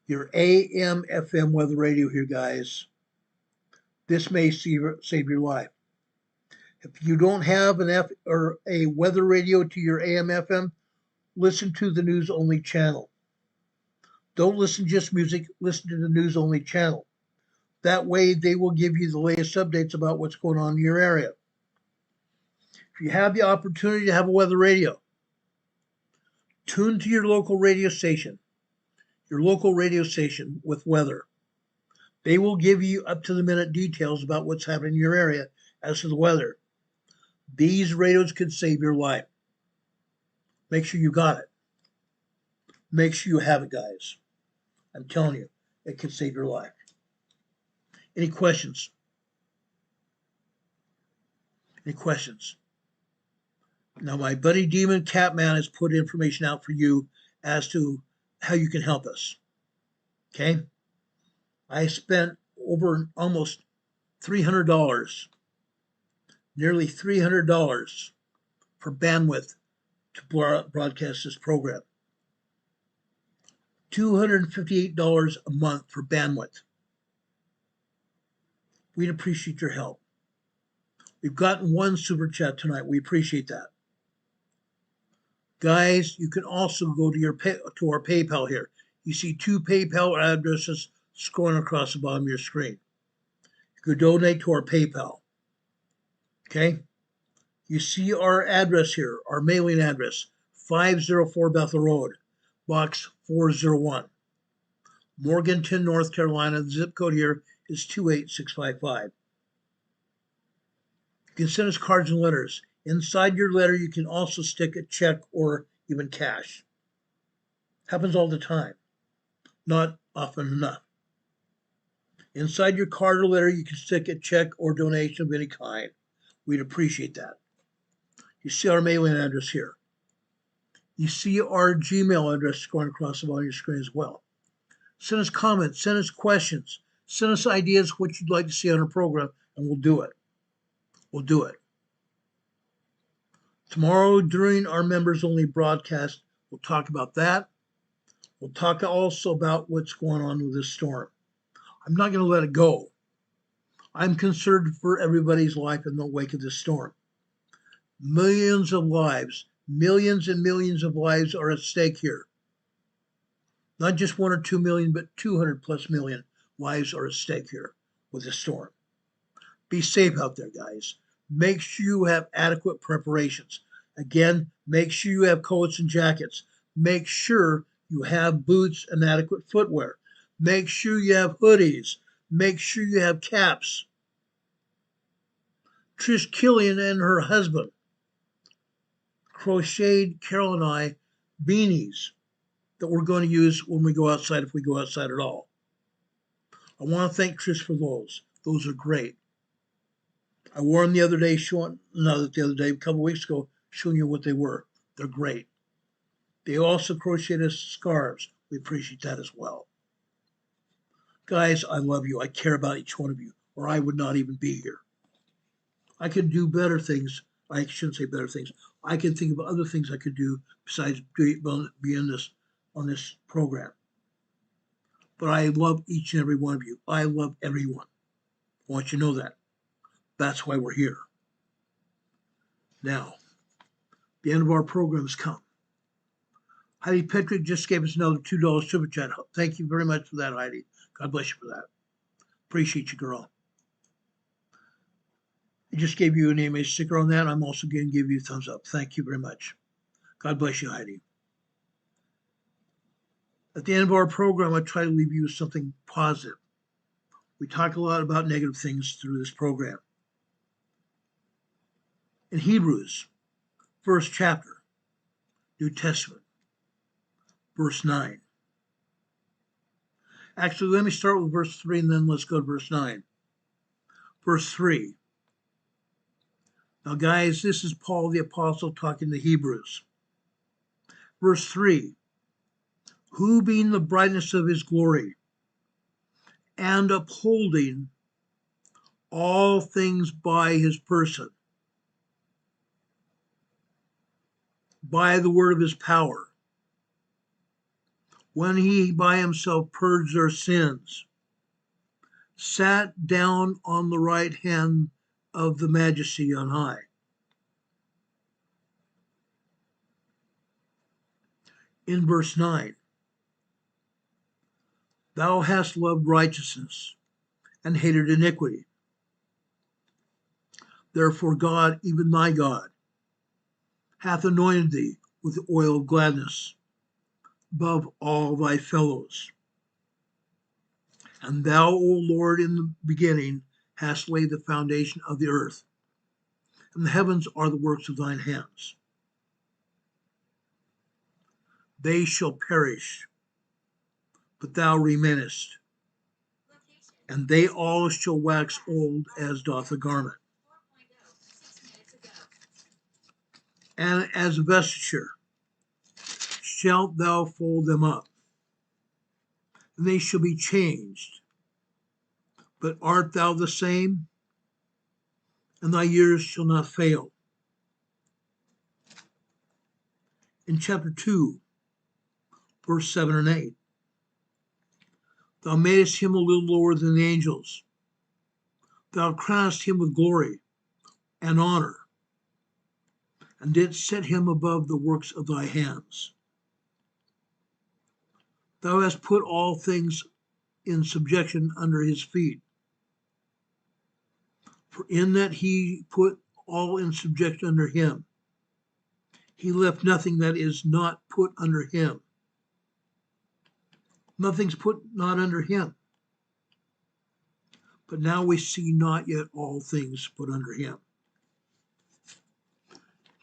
Your AM/FM weather radio here, guys. This may save your life. If you don't have an a weather radio to your AM/FM, listen to the news only channel. Don't listen to just music, listen to the news only channel. That way they will give you the latest updates about what's going on in your area. If you have the opportunity to have a weather radio, tune to your local radio station with weather. They will give you up-to-the-minute details about what's happening in your area as to the weather. These radios could save your life. Make sure you got it. Make sure you have it, guys. I'm telling you, it could save your life. Any questions? Any questions? Now, my buddy Demon Catman has put information out for you as to how you can help us. Okay? I spent over almost $300, nearly $300 for bandwidth to broadcast this program. $258 a month for bandwidth. We'd appreciate your help. We've gotten one super chat tonight. We appreciate that. Guys, you can also go to our PayPal here. You see two PayPal addresses scrolling across the bottom of your screen. You could donate to our PayPal. Okay? You see our address here, our mailing address, 504 Bethel Road, Box 401. Morganton, North Carolina. The zip code here is 28655. You can send us cards and letters. Inside your letter, you can also stick a check or even cash. Happens all the time. Not often enough. Inside your card or letter, you can stick a check or donation of any kind. We'd appreciate that. You see our mailing address here. You see our Gmail address going across the bottom of your screen as well. Send us comments, send us questions, send us ideas what you'd like to see on our program, and we'll do it. We'll do it. Tomorrow during our members only broadcast, we'll talk about that. We'll talk also about what's going on with this storm. I'm not going to let it go. I'm concerned for everybody's life in the wake of this storm. Millions of lives, millions and millions of lives are at stake here. Not just 1 or 2 million, but 200 plus million lives are at stake here with this storm. Be safe out there, guys. Make sure you have adequate preparations. Again, make sure you have coats and jackets. Make sure you have boots and adequate footwear. Make sure you have hoodies. Make sure you have caps. Trish Killian and her husband crocheted Carol and I beanies that we're going to use when we go outside, if we go outside at all. I want to thank Trish for those. Those are great. I wore them the other day, a couple weeks ago, showing you what they were. They're great. They also crocheted us scarves. We appreciate that as well. Guys, I love you. I care about each one of you, or I would not even be here. I could do better things. I shouldn't say better things. I can think of other things I could do besides being on this program. But I love each and every one of you. I love everyone. I want you to know that. That's why we're here. Now, the end of our program has come. Heidi Petrick just gave us another $2 super chat. Thank you very much for that, Heidi. God bless you for that. Appreciate you, girl. I just gave you an EMA sticker on that. I'm also going to give you a thumbs up. Thank you very much. God bless you, Heidi. At the end of our program, I try to leave you with something positive. We talk a lot about negative things through this program. In Hebrews, first chapter, New Testament, verse 9. Actually, let me start with verse 3 and then let's go to verse 9. Verse 3. Now, guys, this is Paul the Apostle talking to Hebrews. Verse 3. who being the brightness of his glory, and upholding all things by his person, by the word of his power, when he by himself purged our sins, sat down on the right hand of the majesty on high. In verse 9, thou hast loved righteousness and hated iniquity. Therefore God, even thy God, hath anointed thee with the oil of gladness above all thy fellows. And thou, O Lord, in the beginning hast laid the foundation of the earth, and the heavens are the works of thine hands. They shall perish, but thou remainest, and they all shall wax old as doth a garment. And as a vesture shalt thou fold them up, and they shall be changed. But art thou the same, and thy years shall not fail. In chapter 2, verse 7 and 8, thou madest him a little lower than the angels. Thou crownest him with glory and honor, and didst set him above the works of thy hands. Thou hast put all things in subjection under his feet. For in that he put all in subjection under him, he left nothing that is not put under him. Nothing's put not under him. But now we see not yet all things put under him.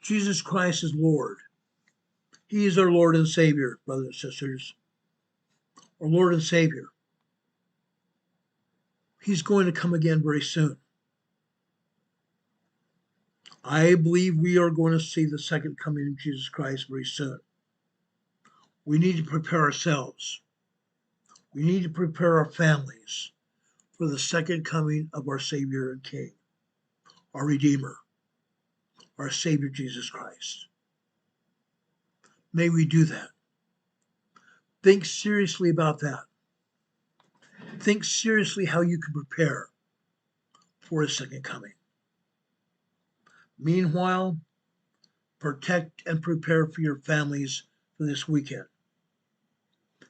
Jesus Christ is Lord. He is our Lord and Savior, brothers and sisters. Our Lord and Savior. He's going to come again very soon. I believe we are going to see the second coming of Jesus Christ very soon. We need to prepare ourselves. We need to prepare our families for the second coming of our Savior and King, our Redeemer, our Savior Jesus Christ. May we do that. Think seriously about that. Think seriously how you can prepare for his second coming. Meanwhile, protect and prepare for your families for this weekend.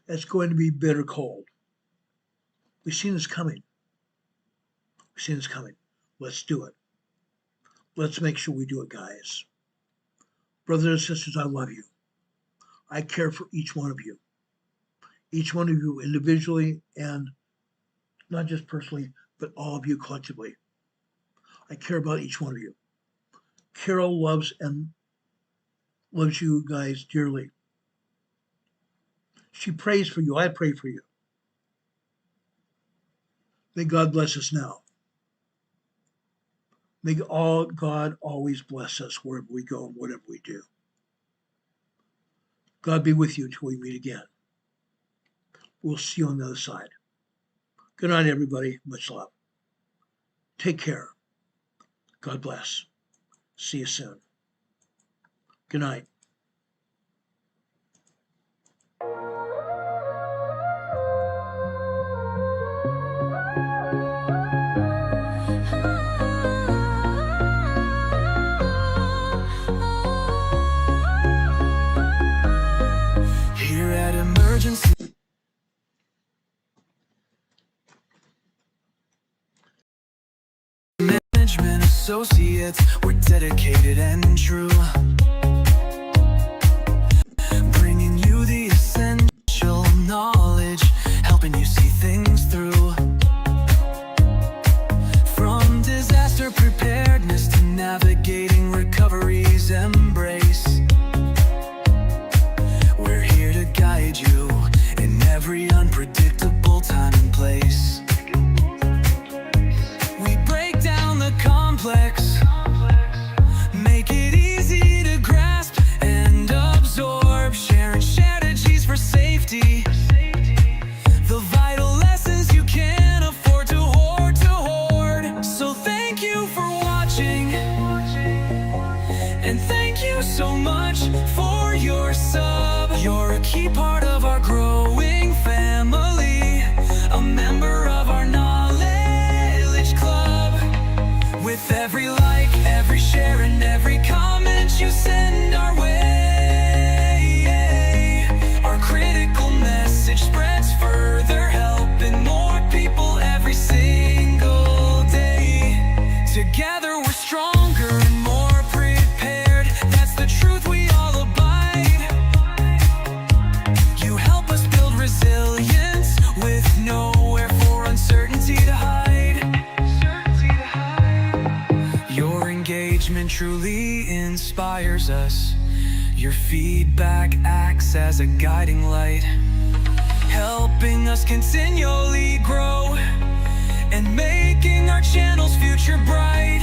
It's going to be bitter cold. We've seen this coming. We've seen this coming. Let's do it. Let's make sure we do it, guys. Brothers and sisters, I love you. I care for each one of you. Each one of you individually and not just personally, but all of you collectively. I care about each one of you. Carol loves you guys dearly. She prays for you. I pray for you. May God bless us now. May God always bless us wherever we go and whatever we do. God be with you until we meet again. We'll see you on the other side. Good night, everybody. Much love. Take care. God bless. See you soon. Good night. Here at Emergency Management Associates, we're dedicated and true, bringing you the essential knowledge, helping you see things through. From disaster preparedness to navigating recovery's embrace, we're here to guide you in every unpredictable time and place. We break down the complex, make it easy to key part of our growing family, a member of our knowledge club. With every like, every share, and every comment you send our way, our critical message spreads further, helping more people every single day. Together we're stronger and more prepared. That's the truth we all abide. You help us build resilience with nowhere for uncertainty to hide. Your engagement truly inspires us. Your feedback acts as a guiding light, helping us continually grow and making our channel's future bright.